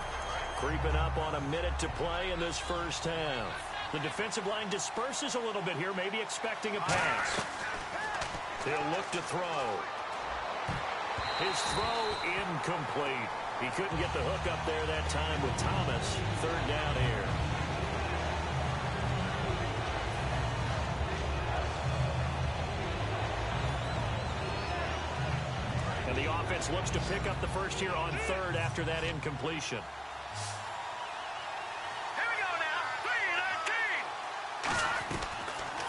Creeping up on a minute to play in this first half. The defensive line disperses a little bit here, maybe expecting a pass. He'll look to throw. His throw incomplete. He couldn't get the hook up there that time with Thomas. Third down here. And the offense looks to pick up the first here on third after that incompletion. Here we go now.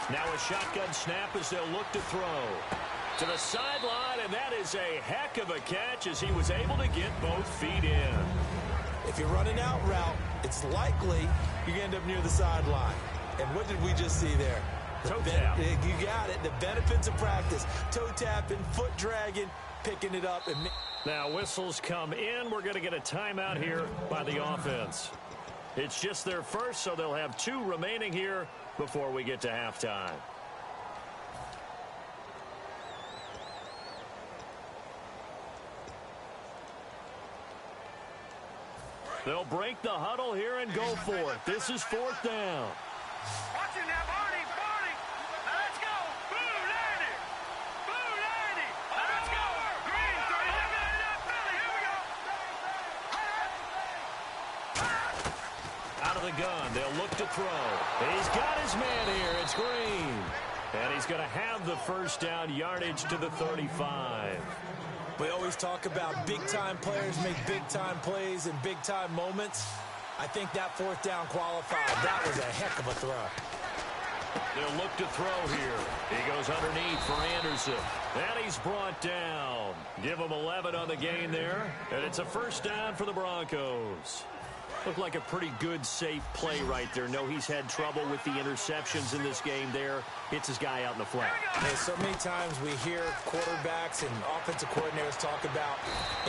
3-19. Now a shotgun snap as they'll look to throw. To the sideline, and that is a heck of a catch as he was able to get both feet in. If you're running out route, it's likely you're going to end up near the sideline. And what did we just see there? Toe tap. You got it. The benefits of practice. Toe tapping, foot dragging, picking it up. And now whistles come in. We're going to get a timeout here by the offense. It's just their first, so they'll have 2 remaining here before we get to halftime. They'll break the huddle here and go for it. This is 4th down. Watch it now, Barney. Now let's go. Boo, Landy. Boo, Landy. Now let's go. Green, 30. Look at that, Philly. Here we go. Out of the gun. They'll look to throw. He's got his man here. It's Green. And he's going to have the first down, yardage to the 35. we always talk about big-time players make big-time plays in big-time moments. I think that 4th down qualified. That was a heck of a throw. They'll look to throw here. He goes underneath for Anderson. And he's brought down. Give him 11 on the gain there. And it's a first down for the Broncos. Looked like a pretty good, safe play right there. No, he's had trouble with the interceptions in this game there. Hits his guy out in the flat. Hey, so many times we hear quarterbacks and offensive coordinators talk about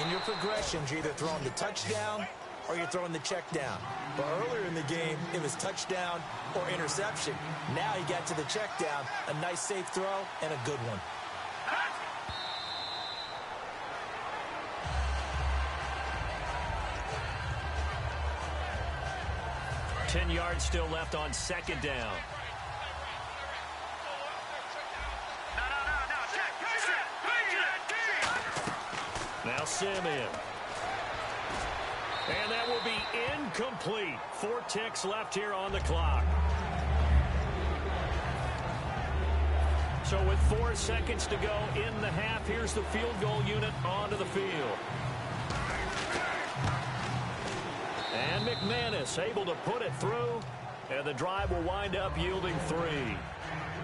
in your progressions, you're either throwing the touchdown or you're throwing the check down. But earlier in the game, it was touchdown or interception. Now he got to the check down, a nice safe throw, and a good one. 10 yards still left on 2nd down. Now Simeon. And that will be incomplete. 4 ticks left here on the clock. So with 4 seconds to go in the half, here's the field goal unit onto the field. And McManus able to put it through, and the drive will wind up yielding 3.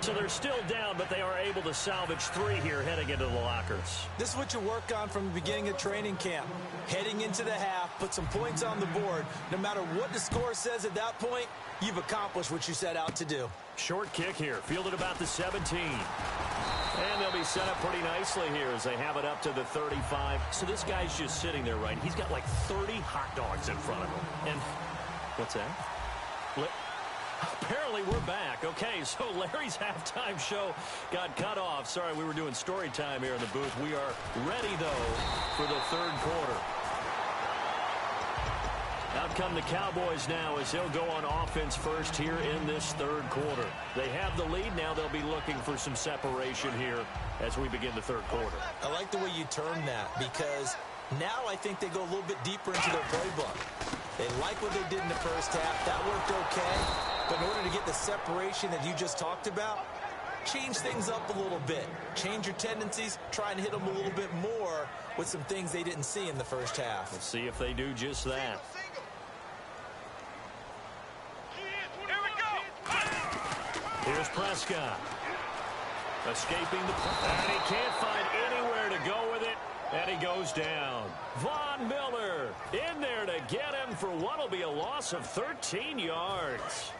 So they're still down, but they are able to salvage 3 here heading into the lockers. This is what you work on from the beginning of training camp. Heading into the half, put some points on the board. No matter what the score says at that point, you've accomplished what you set out to do. Short kick here, fielded about the 17. And they'll be set up pretty nicely here as they have it up to the 35. So this guy's just sitting there, right? He's got like 30 hot dogs in front of him. And what's that? Apparently we're back. Okay, so Larry's halftime show got cut off. Sorry, we were doing story time here in the booth. We are ready, though, for the 3rd quarter. Out come the Cowboys now as they'll go on offense first here in this 3rd quarter. They have the lead. Now they'll be looking for some separation here as we begin the 3rd quarter. I like the way you term that because now I think they go a little bit deeper into their playbook. They like what they did in the first half. That worked okay. But in order to get the separation that you just talked about, change things up a little bit. Change your tendencies. Try and hit them a little bit more with some things they didn't see in the first half. Let's see if they do just that. Here's Prescott. Escaping the... And he can't find anywhere to go with it. And he goes down. Von Miller in there to get him for what will be a loss of 13 yards.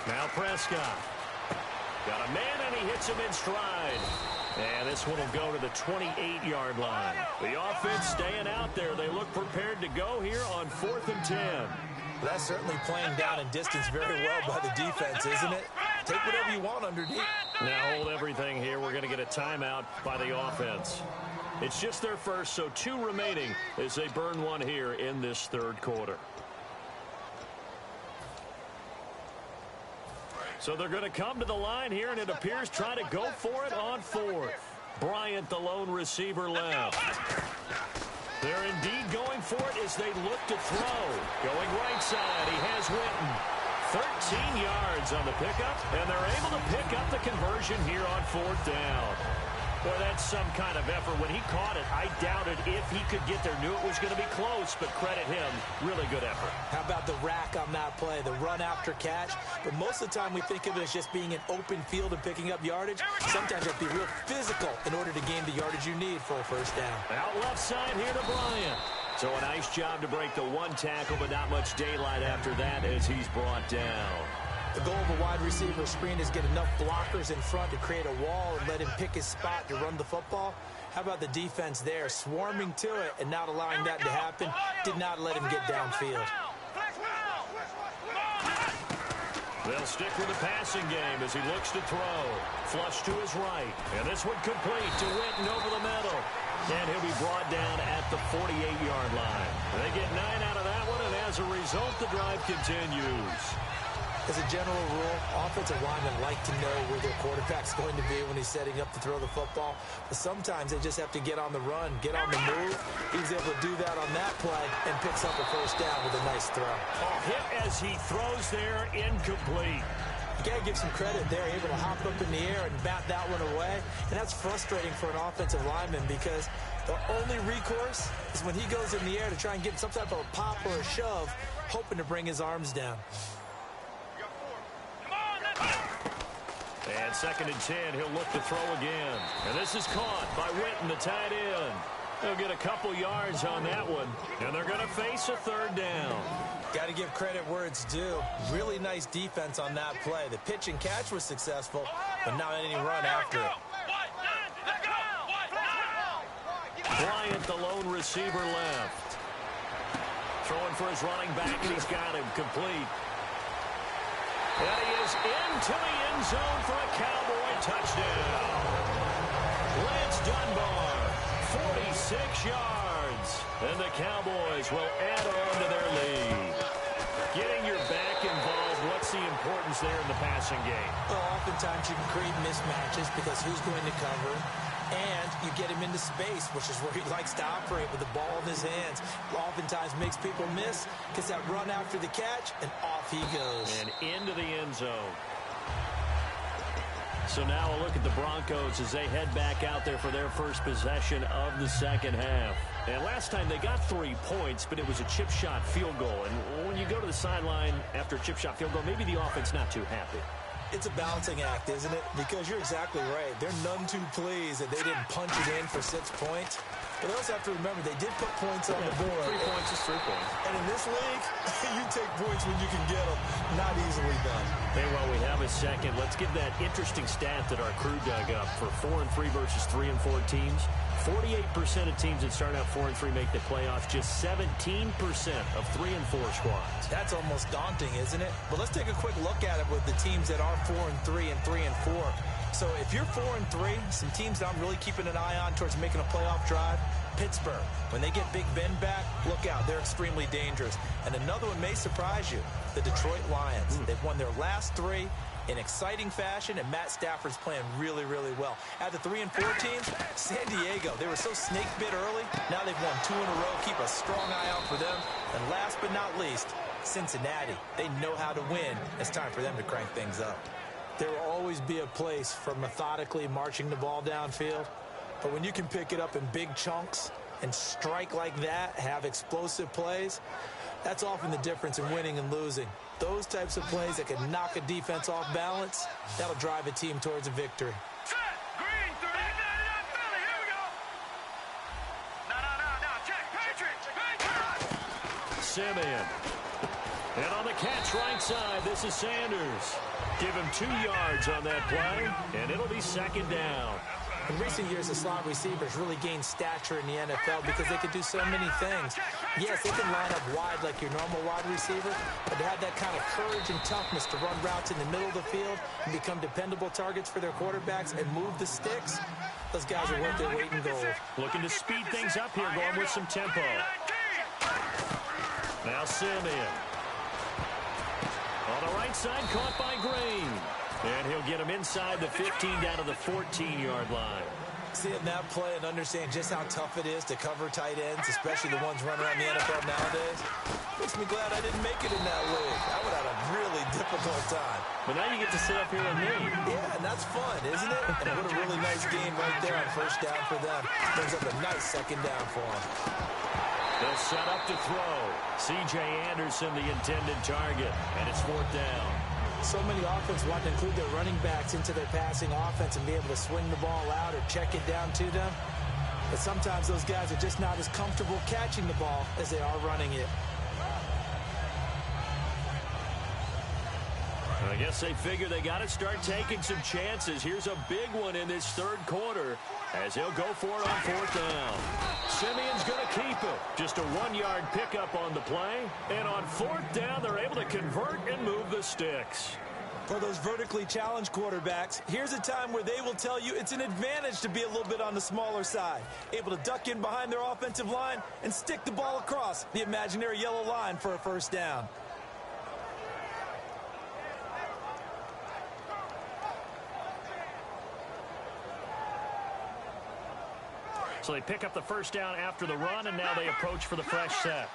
Now Prescott. Got a man and he hits him in stride. And this one will go to the 28-yard line. The offense staying out there. They look prepared to go here on 4th and 10. That's certainly playing down in distance very well by the defense, isn't it? Take whatever you want underneath. Now hold everything here. We're going to get a timeout by the offense. It's just their first, so 2 remaining as they burn 1 here in this 3rd quarter. So they're going to come to the line here, and it appears try to go for it on fourth. Bryant, the lone receiver, left. They're indeed going for it as they look to throw. Going right side, he has Witten. 13 yards on the pickup, and they're able to pick up the conversion here on fourth down. Boy, that's some kind of effort. When he caught it, I doubted if he could get there. Knew it was going to be close, but credit him. Really good effort. How about the rack on that play, the run after catch? But most of the time we think of it as just being an open field and picking up yardage. Sometimes you have to be real physical in order to gain the yardage you need for a first down. Out left side here to Bryant. So a nice job to break the one tackle, but not much daylight after that as he's brought down. The goal of a wide receiver screen is get enough blockers in front to create a wall and let him pick his spot to run the football. How about the defense there, swarming to it and not allowing that to happen? Did not let him get downfield. They'll stick with the passing game as he looks to throw. Flush to his right. And this one complete to Witten over the middle. And he'll be brought down at the 48-yard line. They get 9 out of that one, and as a result, the drive continues. As a general rule, offensive linemen like to know where their quarterback's going to be when he's setting up to throw the football. But sometimes they just have to get on the run, get on the move. He was able to do that on that play and picks up a first down with a nice throw. Hit as he throws there, incomplete. You got to give some credit there, able to hop up in the air and bat that one away. And that's frustrating for an offensive lineman because the only recourse is when he goes in the air to try and get some type of a pop or a shove, hoping to bring his arms down. And 2nd and 10, he'll look to throw again. And this is caught by Witten, the tight end. They'll get a couple yards on that one, and they're going to face a third down. Got to give credit where it's due. Really nice defense on that play. The pitch and catch was successful, but not any run after it. Bryant, the lone receiver, left. Throwing for his running back, and he's got him complete. And he is into the end zone for a Cowboy touchdown. Lance Dunbar, 46 yards. And the Cowboys will add on to their lead. Getting your back involved, what's the importance there in the passing game? Well, oftentimes you can create mismatches because who's going to cover? And you get him into space, which is where he likes to operate with the ball in his hands. Oftentimes makes people miss, gets that run after the catch, and off he goes. And into the end zone. So now a look at the Broncos as they head back out there for their first possession of the second half. And last time they got 3 points, but it was a chip shot field goal. And when you go to the sideline after a chip shot field goal, maybe the offense not too happy. It's a balancing act, isn't it? Because you're exactly right. They're none too pleased that they didn't punch it in for 6 points. But they also have to remember they did put points on the board. 3 points is 3 points. And in this league, you take points when you can get them. Not easily done. Hey, while we have a second, let's give that interesting stat that our crew dug up for 4-3 versus 3-4 teams. 48% of teams that start out 4-3 make the playoffs. Just 17% of 3-4 squads. That's almost daunting, isn't it? But let's take a quick look at it with the teams that are 4-3 and 3-4. So if you're 4-3, some teams that I'm really keeping an eye on towards making a playoff drive, Pittsburgh. When they get Big Ben back, look out. They're extremely dangerous. And another one may surprise you, the Detroit Lions. They've won their last 3 in exciting fashion, and Matt Stafford's playing really, really well. At the 3-4 teams, San Diego, they were so snake bit early. Now they've won 2 in a row. Keep a strong eye out for them. And last but not least, Cincinnati. They know how to win. It's time for them to crank things up. There will always be a place for methodically marching the ball downfield. But when you can pick it up in big chunks and strike like that, have explosive plays, that's often the difference in winning and losing. Those types of plays that can knock a defense off balance, that'll drive a team towards a victory. Set, green, 3. Philly, here we go. No, check, Patrick. Simeon. And on the catch right side, this is Sanders. Give him 2 yards on that play, and it'll be second down. In recent years, the slot receivers really gained stature in the NFL because they could do so many things. Yes, they can line up wide like your normal wide receiver, but to have that kind of courage and toughness to run routes in the middle of the field and become dependable targets for their quarterbacks and move the sticks, those guys are worth their weight in gold. Looking to speed things up here, going with some tempo. Now Simeon. On the right side, caught by Green. And he'll get him inside the 15 down to the 14-yard line. Seeing that play and understand just how tough it is to cover tight ends, especially the ones running around the NFL nowadays, makes me glad I didn't make it in that league. I would have had a really difficult time. But now you get to sit up here and me. Yeah, and that's fun, isn't it? And what a really nice game right there on first down for them. Brings up a nice second down for them. They'll set up to throw. C.J. Anderson, the intended target, and it's fourth down. So many offenses want to include their running backs into their passing offense and be able to swing the ball out or check it down to them. But sometimes those guys are just not as comfortable catching the ball as they are running it. I guess they figure they got to start taking some chances. Here's a big one in this third quarter as he'll go for it on fourth down. Simeon's going to keep it. Just a 1-yard pickup on the play. And on fourth down, they're able to convert and move the sticks. For those vertically challenged quarterbacks, here's a time where they will tell you it's an advantage to be a little bit on the smaller side. Able to duck in behind their offensive line and stick the ball across the imaginary yellow line for a first down. So they pick up the first down after the run, and now they approach for the fresh set.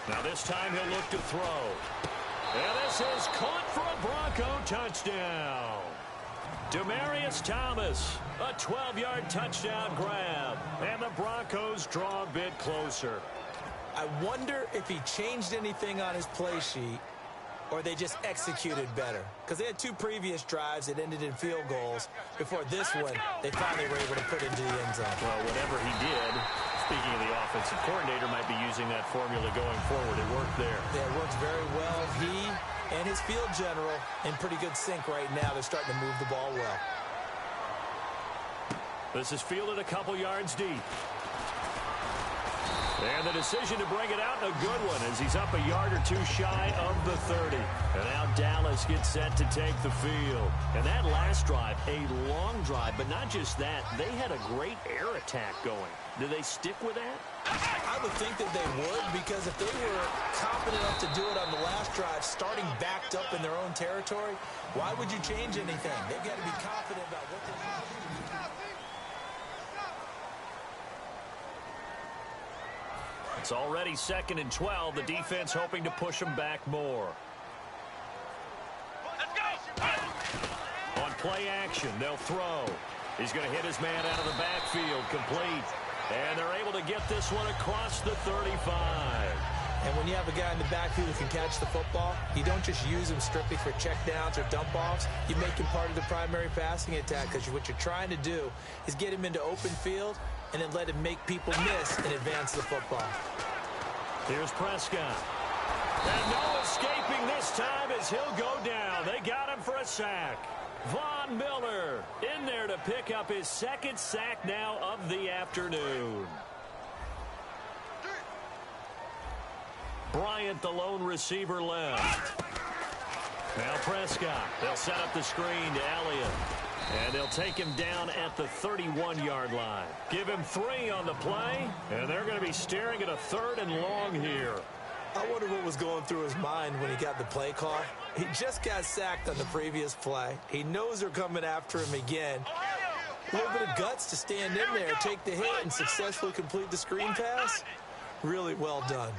Now this time he'll look to throw. And this is caught for a Bronco touchdown. Demaryius Thomas, a 12-yard touchdown grab. And the Broncos draw a bit closer. I wonder if he changed anything on his play sheet or they just executed better. Because they had 2 previous drives that ended in field goals. Before this one, they finally were able to put it into the end zone. Well, whatever he did, speaking of the offensive coordinator, might be using that formula going forward. It worked there. Yeah, it works very well. He and his field general in pretty good sync right now. They're starting to move the ball well. This is fielded a couple yards deep. And the decision to bring it out, a good one, as he's up a yard or 2 shy of the 30. And now Dallas gets set to take the field. And that last drive, a long drive, but not just that. They had a great air attack going. Do they stick with that? I would think that they would, because if they were confident enough to do it on the last drive, starting backed up in their own territory, why would you change anything? They've got to be confident about what they're doing. It's already 2nd and 12. The defense hoping to push them back more. On play action, they'll throw. He's going to hit his man out of the backfield, complete. And they're able to get this one across the 35. And when you have a guy in the backfield who can catch the football, you don't just use him strictly for checkdowns or dump-offs. You make him part of the primary passing attack, because what you're trying to do is get him into open field and then let him make people miss and advance the football. Here's Prescott. And no escaping this time as he'll go down. They got him for a sack. Von Miller in there to pick up his 2nd sack now of the afternoon. Bryant, the lone receiver, left. Now Prescott. They'll set up the screen to Elliott. And they'll take him down at the 31-yard line. Give him 3 on the play, and they're going to be staring at a 3rd and long here. I wonder what was going through his mind when he got the play call. He just got sacked on the previous play. He knows they're coming after him again. A little bit of guts to stand in there, take the hit, and successfully complete the screen pass. Really well done.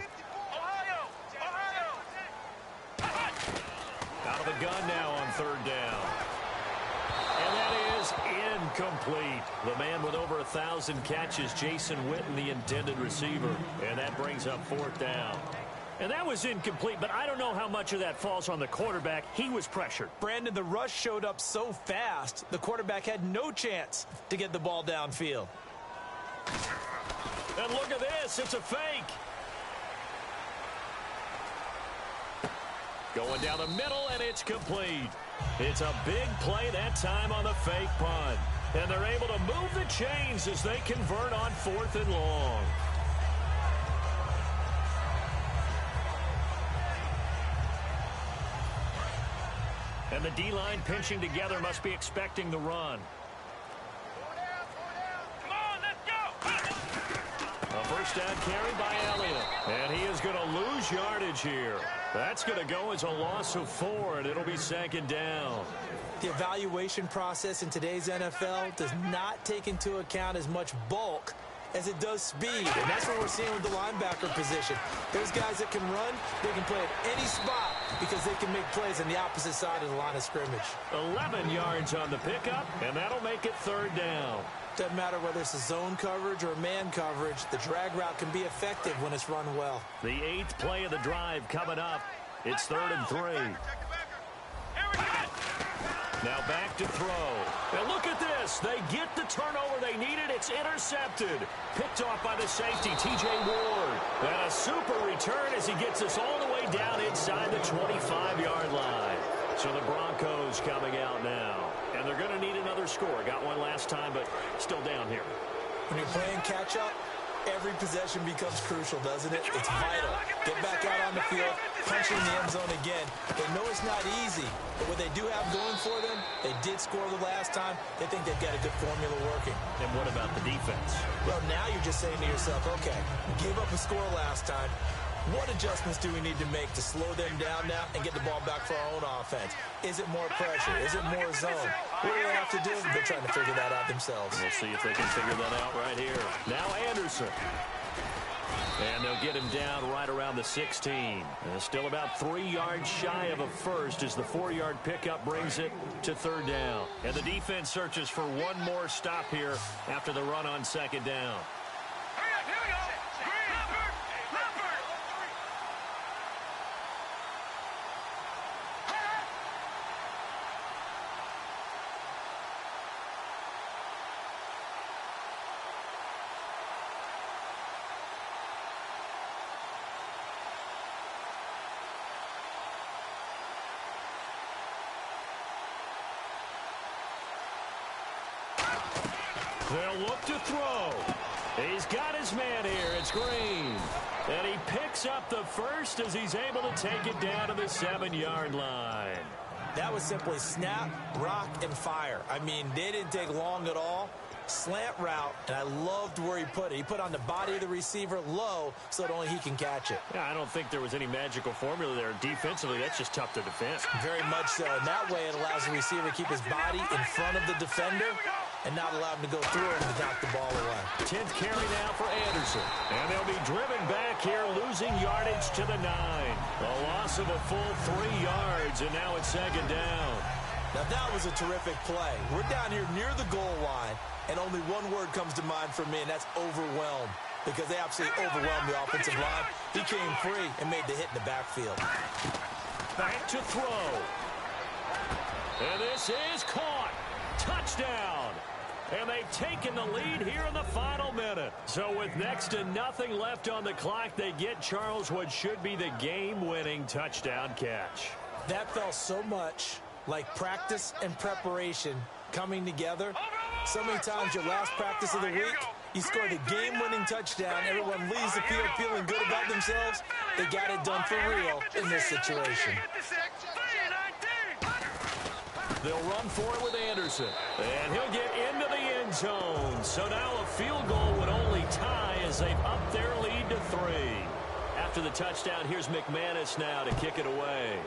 Out of the gun now on 3rd down. And that is incomplete. The man with over 1,000 catches, Jason Witten, the intended receiver. And that brings up 4th down. And that was incomplete, but I don't know how much of that falls on the quarterback. He was pressured. Brandon, the rush showed up so fast, the quarterback had no chance to get the ball downfield. And look at this. It's a fake. Going down the middle, and it's complete. It's a big play that time on the fake punt. And they're able to move the chains as they convert on 4th and long. And the D-line pinching together, must be expecting the run. Come on, let's go! A first down carry by Elliott. And he is going to lose yardage here. That's going to go as a loss of 4, and it'll be second down. The evaluation process in today's NFL does not take into account as much bulk as it does speed, and that's what we're seeing with the linebacker position. Those guys that can run, they can play at any spot because they can make plays on the opposite side of the line of scrimmage. 11 yards on the pickup, and that'll make it third down. Doesn't matter whether it's a zone coverage or man coverage, the drag route can be effective when it's run well. The 8th play of the drive coming up. It's 3rd and 3. Now back to throw. And look at this. They get the turnover they needed. It's intercepted. Picked off by the safety, T.J. Ward. And a super return as he gets us all the way down inside the 25-yard line. So the Broncos coming out now. And they're going to need another score. Got one last time, but still down here. When you're playing catch-up, every possession becomes crucial, doesn't it? It's vital. Get back out on the field, punch in the end zone again. They know it's not easy, but what they do have going for them, they did score the last time. They think they've got a good formula working. And what about the defense? Well, now you're just saying to yourself, okay, we gave up a score last time. What adjustments do we need to make to slow them down now and get the ball back for our own offense? Is it more pressure? Is it more zone? What do they have to do? They're trying to figure that out themselves. We'll see if they can figure that out right here. Now Anderson. And they'll get him down right around the 16. And still about 3 yards shy of a first as the 4-yard pickup brings it to third down. And the defense searches for one more stop here after the run on second down. They'll look to throw. He's got his man here. It's Green. And he picks up the first as he's able to take it down to the 7-yard line. That was simply snap, rock, and fire. I mean, they didn't take long at all. Slant route, and I loved where he put it. He put on the body of the receiver low so that only he can catch it. Yeah, I don't think there was any magical formula there. Defensively, that's just tough to defend. Very much so. And that way it allows the receiver to keep his body in front of the defender and not allow him to go through him to knock the ball away. 10th carry now for Anderson. And they'll be driven back here, losing yardage to the 9. A loss of a full 3 yards, and now it's second down. Now that was a terrific play. We're down here near the goal line, and only one word comes to mind for me, and that's overwhelmed, because they absolutely overwhelmed the offensive line. He came free and made the hit in the backfield. Back to throw. And this is caught. Touchdown. And they've taken the lead here in the final minute. So with next to nothing left on the clock, they get Charles what should be the game-winning touchdown catch. That felt so much like practice and preparation coming together. So many times your last practice of the week, you score the game-winning touchdown. Everyone leaves the field feeling good about themselves. They got it done for real in this situation. They'll run for it with Anderson. And he'll get into the end zone. So now a field goal would only tie as they've upped their lead to 3. After the touchdown, here's McManus now to kick it away.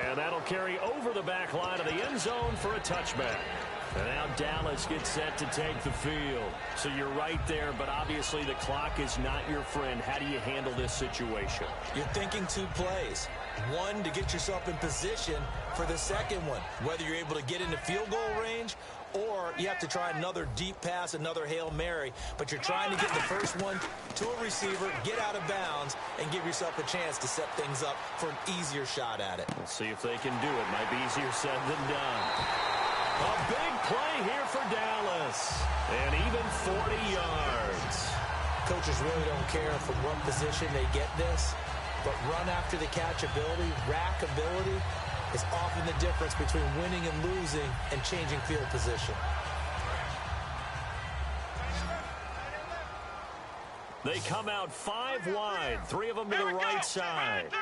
And that'll carry over the back line of the end zone for a touchback. And now Dallas gets set to take the field. So you're right there, but obviously the clock is not your friend. How do you handle this situation? You're thinking 2 plays. One, to get yourself in position for the second one, whether you're able to get into field goal range or you have to try another deep pass, another Hail Mary, but you're trying to get the first one to a receiver, get out of bounds, and give yourself a chance to set things up for an easier shot at it. We'll see if they can do it. Might be easier said than done. A big play here for Dallas, and even 40 yards. Coaches really don't care from what position they get this, but run after the catch ability, rack ability, is often the difference between winning and losing and changing field position. They come out 5 wide, 3 of them to the right side.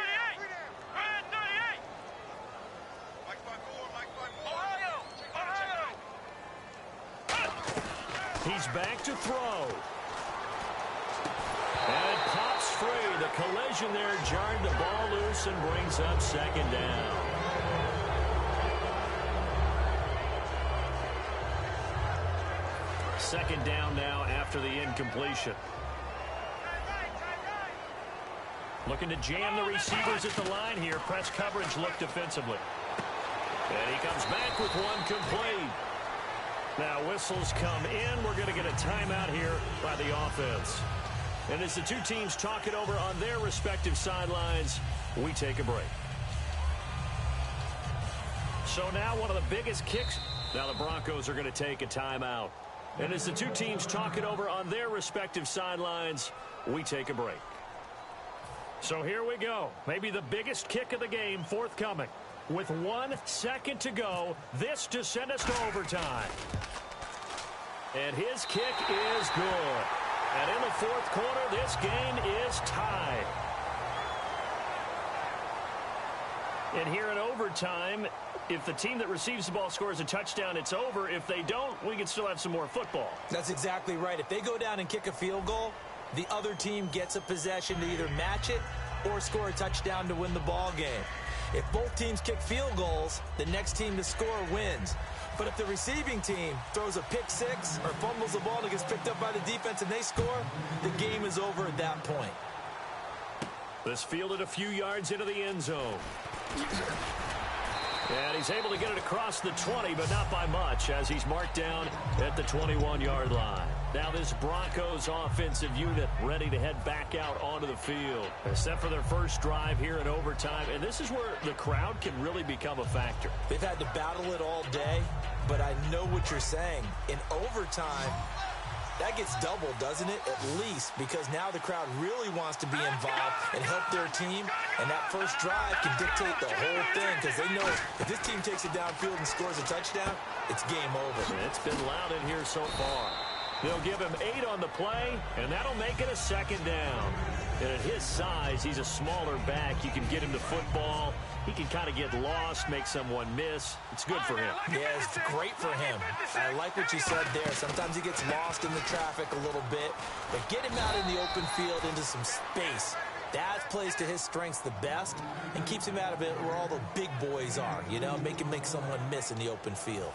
He's back to throw. And it pops free. The collision there jarred the ball loose and brings up second down. Second down now after the incompletion. Looking to jam the receivers at the line here. Press coverage look defensively. And he comes back with one complete. Now whistles come in. We're going to get a timeout here by the offense. And as the two teams talk it over on their respective sidelines, we take a break. So now one of the biggest kicks. Now the Broncos are going to take a timeout. And as the two teams talk it over on their respective sidelines, we take a break. So here we go. Maybe the biggest kick of the game forthcoming. With 1 second to go, this to send us to overtime. And his kick is good. And in the fourth quarter, this game is tied. And here in overtime, if the team that receives the ball scores a touchdown, it's over. If they don't, we can still have some more football. That's exactly right. If they go down and kick a field goal, the other team gets a possession to either match it or score a touchdown to win the ball game. If both teams kick field goals, the next team to score wins. But if the receiving team throws a pick six or fumbles the ball and it gets picked up by the defense and they score, the game is over at that point. This fielded a few yards into the end zone. And he's able to get it across the 20, but not by much, as he's marked down at the 21-yard line. Now this Broncos offensive unit ready to head back out onto the field. Set for their first drive here in overtime, and this is where the crowd can really become a factor. They've had to battle it all day, but I know what you're saying. In overtime, that gets doubled, doesn't it? At least, because now the crowd really wants to be involved and help their team, and that first drive can dictate the whole thing, because they know if this team takes it downfield and scores a touchdown, it's game over. It's been loud in here so far. They'll give him 8 on the play, and that'll make it a second down. And at his size, he's a smaller back. You can get him the football. He can kind of get lost, make someone miss. It's good for him. Yeah, it's great for him. I like what you said there. Sometimes he gets lost in the traffic a little bit, but get him out in the open field into some space. That plays to his strengths the best and keeps him out of it where all the big boys are, you know, make him make someone miss in the open field.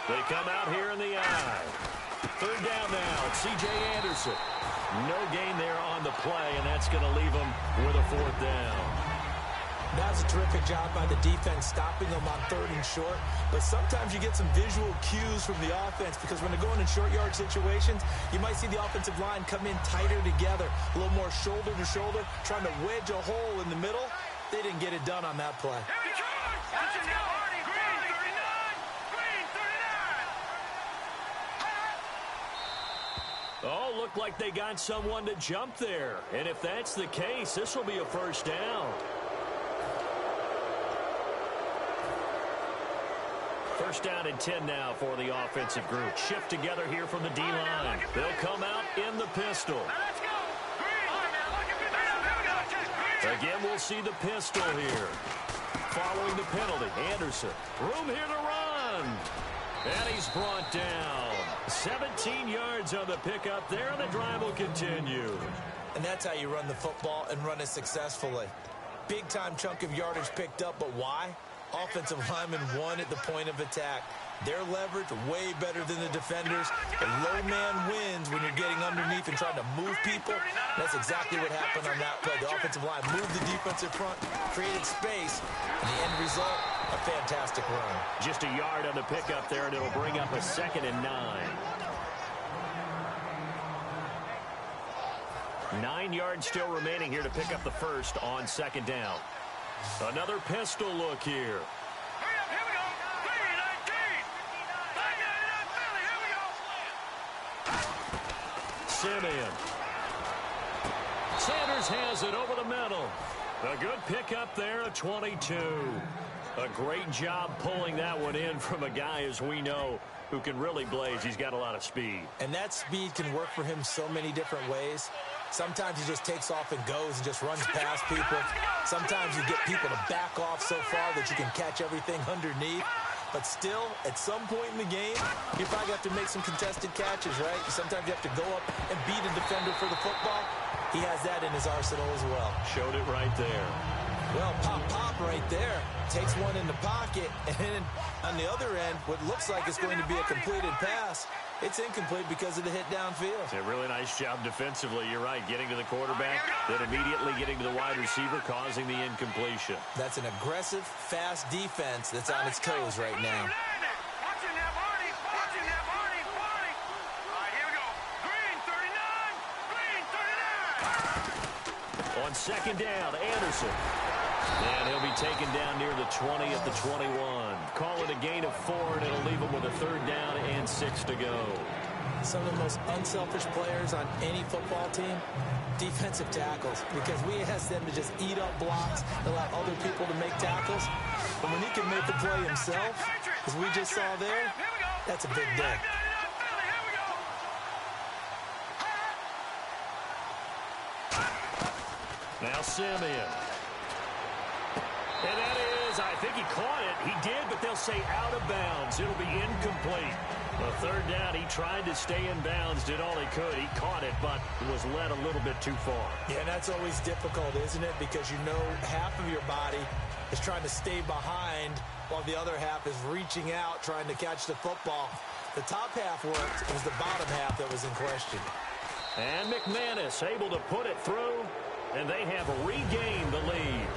They come out here in the eye. Third down now. It's C.J. Anderson. No gain there on the play, and that's going to leave him with a fourth down. That's a terrific job by the defense stopping them on third and short. But sometimes you get some visual cues from the offense, because when they're going in short yard situations, you might see the offensive line come in tighter together, a little more shoulder to shoulder, trying to wedge a hole in the middle. They didn't get it done on that play. Oh, looked like they got someone to jump there. And if that's the case, this will be a first down. First down and 10 now for the offensive group. Shift together here from the D-line. They'll come out in the pistol. Again, we'll see the pistol here. Following the penalty, Anderson. Room here to run. And he's brought down. 17 yards on the pickup there, and the drive will continue. And that's how you run the football and run it successfully. Big-time chunk of yardage picked up, but why? Offensive linemen won at the point of attack. Their leverage way better than the defenders. The low man wins when you're getting underneath and trying to move people. That's exactly what happened on that play. The offensive line moved the defensive front, created space, and the end result, a fantastic run. Just a yard on the pickup there, and it'll bring up a 2nd and 9. 9 yards still remaining here to pick up the first on 2nd down. Another pistol look here. Simeon. Sanders has it over the middle. A good pickup there, a 22. A great job pulling that one in from a guy, as we know, who can really blaze. He's got a lot of speed. And that speed can work for him so many different ways. Sometimes he just takes off and goes and just runs past people. Sometimes you get people to back off so far that you can catch everything underneath. But still, at some point in the game, you probably have to make some contested catches, right? Sometimes you have to go up and beat a defender for the football. He has that in his arsenal as well. Showed it right there. Well, pop right there. Takes one in the pocket, and then on the other end, what looks like it's going to be a completed pass, it's incomplete because of the hit downfield. It's a really nice job defensively. You're right. Getting to the quarterback, then immediately getting to the wide receiver, causing the incompletion. That's an aggressive, fast defense that's on its toes right now. Watching that, Barney. Watching that, Barney. Barney. All right, here we go. Green 39. Green 39. On second down, Anderson. And he'll be taken down near the 20 at the 21. Call it a gain of 4, and it'll leave him with a 3rd down and 6 to go. Some of the most unselfish players on any football team, defensive tackles, because we ask them to just eat up blocks, allow other people to make tackles. But when he can make the play himself, as we just saw there, that's a big day. Now Simeon. And that is, I think he caught it. He did, but they'll say out of bounds. It'll be incomplete. The 3rd down, he tried to stay in bounds, did all he could. He caught it, but was led a little bit too far. Yeah, that's always difficult, isn't it? Because you know half of your body is trying to stay behind while the other half is reaching out, trying to catch the football. The top half worked. It was the bottom half that was in question. And McManus able to put it through, and they have regained the lead.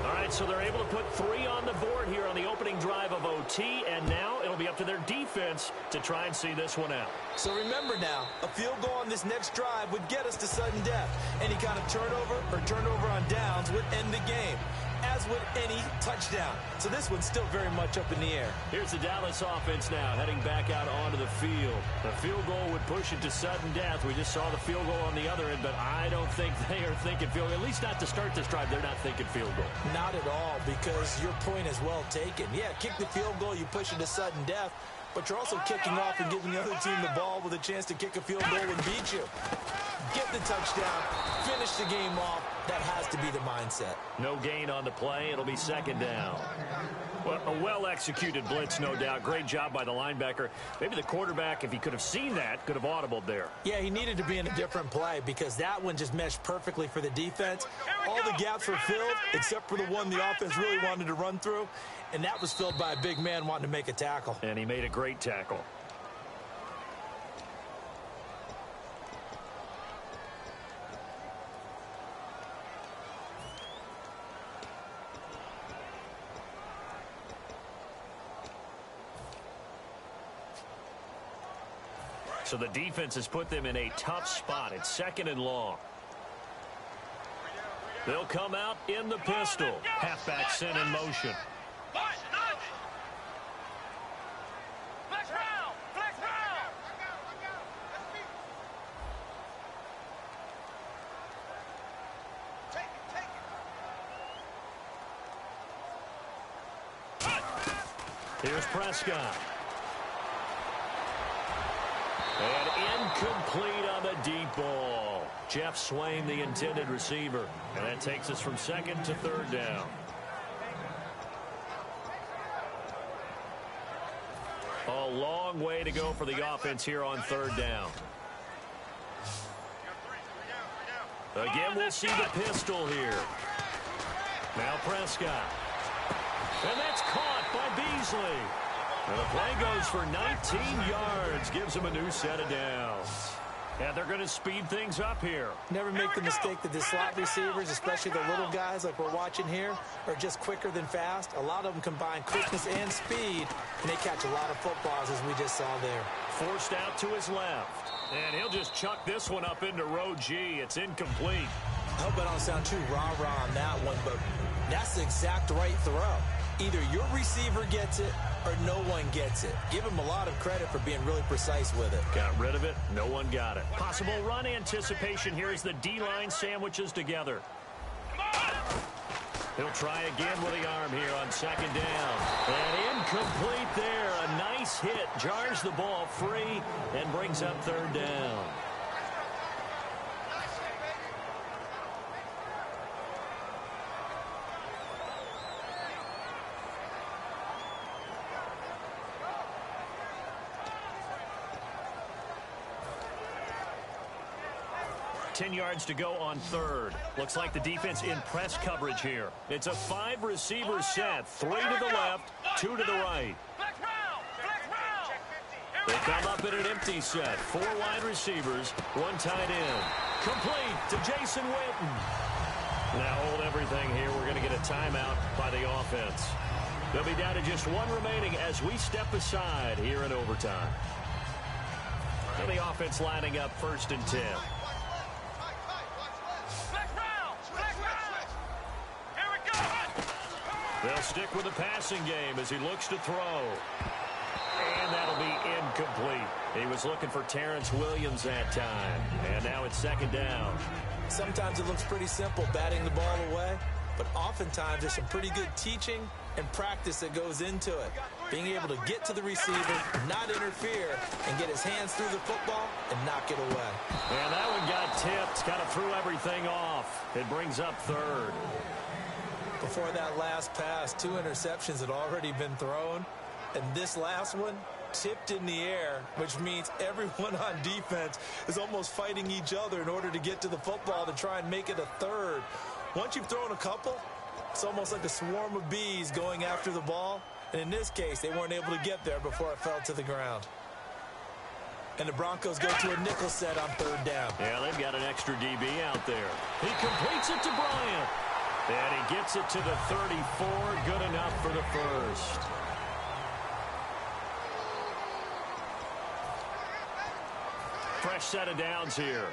All right, so they're able to put 3 on the board here on the opening drive of OT, and now it'll be up to their defense to try and see this one out. So remember now, a field goal on this next drive would get us to sudden death. Any kind of turnover on downs would end the game, as would any touchdown. So this one's still very much up in the air. Here's the Dallas offense now heading back out onto the field. The field goal would push it to sudden death. We just saw the field goal on the other end, but I don't think they are thinking field goal. At least not to start this drive. They're not thinking field goal. Not at all, because your point is well taken. Yeah, kick the field goal, you push it to sudden death, but you're also kicking off and giving the other team the ball with a chance to kick a field goal and beat you. Get the touchdown, finish the game off. That has to be the mindset. No gain on the play. It'll be 2nd down. Well, a well-executed blitz, no doubt. Great job by the linebacker. Maybe the quarterback, if he could have seen that, could have audibled there. Yeah, he needed to be in a different play because that one just meshed perfectly for the defense. All the gaps were filled except for the one the offense really wanted to run through, and that was filled by a big man wanting to make a tackle. And he made a great tackle. So the defense has put them in a tough spot. It's 2nd and long. They'll come out in the pistol. Halfback sent in motion. Here's Prescott. And incomplete on the deep ball. Jeff Swain, the intended receiver. And that takes us from 2nd to 3rd down. A long way to go for the offense here on 3rd down. Again, we'll see the pistol here. Now Prescott. And that's caught by Beasley. And the play goes for 19 yards. Gives him a new set of downs. And they're going to speed things up here. Never make the mistake that the slot receivers, especially the little guys like we're watching here, are just quicker than fast. A lot of them combine quickness and speed, and they catch a lot of footballs, as we just saw there. Forced out to his left. And he'll just chuck this one up into row G. It's incomplete. I hope I don't sound too rah-rah on that one, but that's the exact right throw. Either your receiver gets it or no one gets it. Give him a lot of credit for being really precise with it. Got rid of it. No one got it. Possible run anticipation here as the D-line sandwiches together. He'll try again with the arm here on 2nd down. And incomplete there. A nice hit. Jars the ball free and brings up 3rd down. 10 yards to go on third. Looks like the defense in press coverage here. It's a 5-receiver set. 3 to the left, 2 to the right. They come up in an empty set. 4 wide receivers, 1 tight end. Complete to Jason Witten. Now hold everything here. We're going to get a timeout by the offense. They'll be down to just 1 remaining as we step aside here in overtime. And the offense lining up 1st and 10. They'll stick with the passing game as he looks to throw. And that'll be incomplete. He was looking for Terrence Williams that time. And now it's 2nd down. Sometimes it looks pretty simple, batting the ball away. But oftentimes there's some pretty good teaching and practice that goes into it. Being able to get to the receiver, not interfere, and get his hands through the football and knock it away. And that one got tipped, kind of threw everything off. It brings up 3rd. Before that last pass, 2 interceptions had already been thrown. And this last one tipped in the air, which means everyone on defense is almost fighting each other in order to get to the football to try and make it a 3rd. Once you've thrown a couple, it's almost like a swarm of bees going after the ball. And in this case, they weren't able to get there before it fell to the ground. And the Broncos go to a nickel set on 3rd down. Yeah, they've got an extra DB out there. He completes it to Bryant. And he gets it to the 34. Good enough for the 1st. Fresh set of downs here.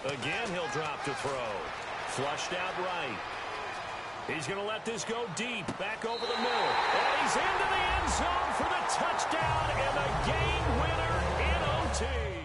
Again, he'll drop to throw. Flushed out right. He's going to let this go deep. Back over the middle. And he's into the end zone for the touchdown and a game winner in OT.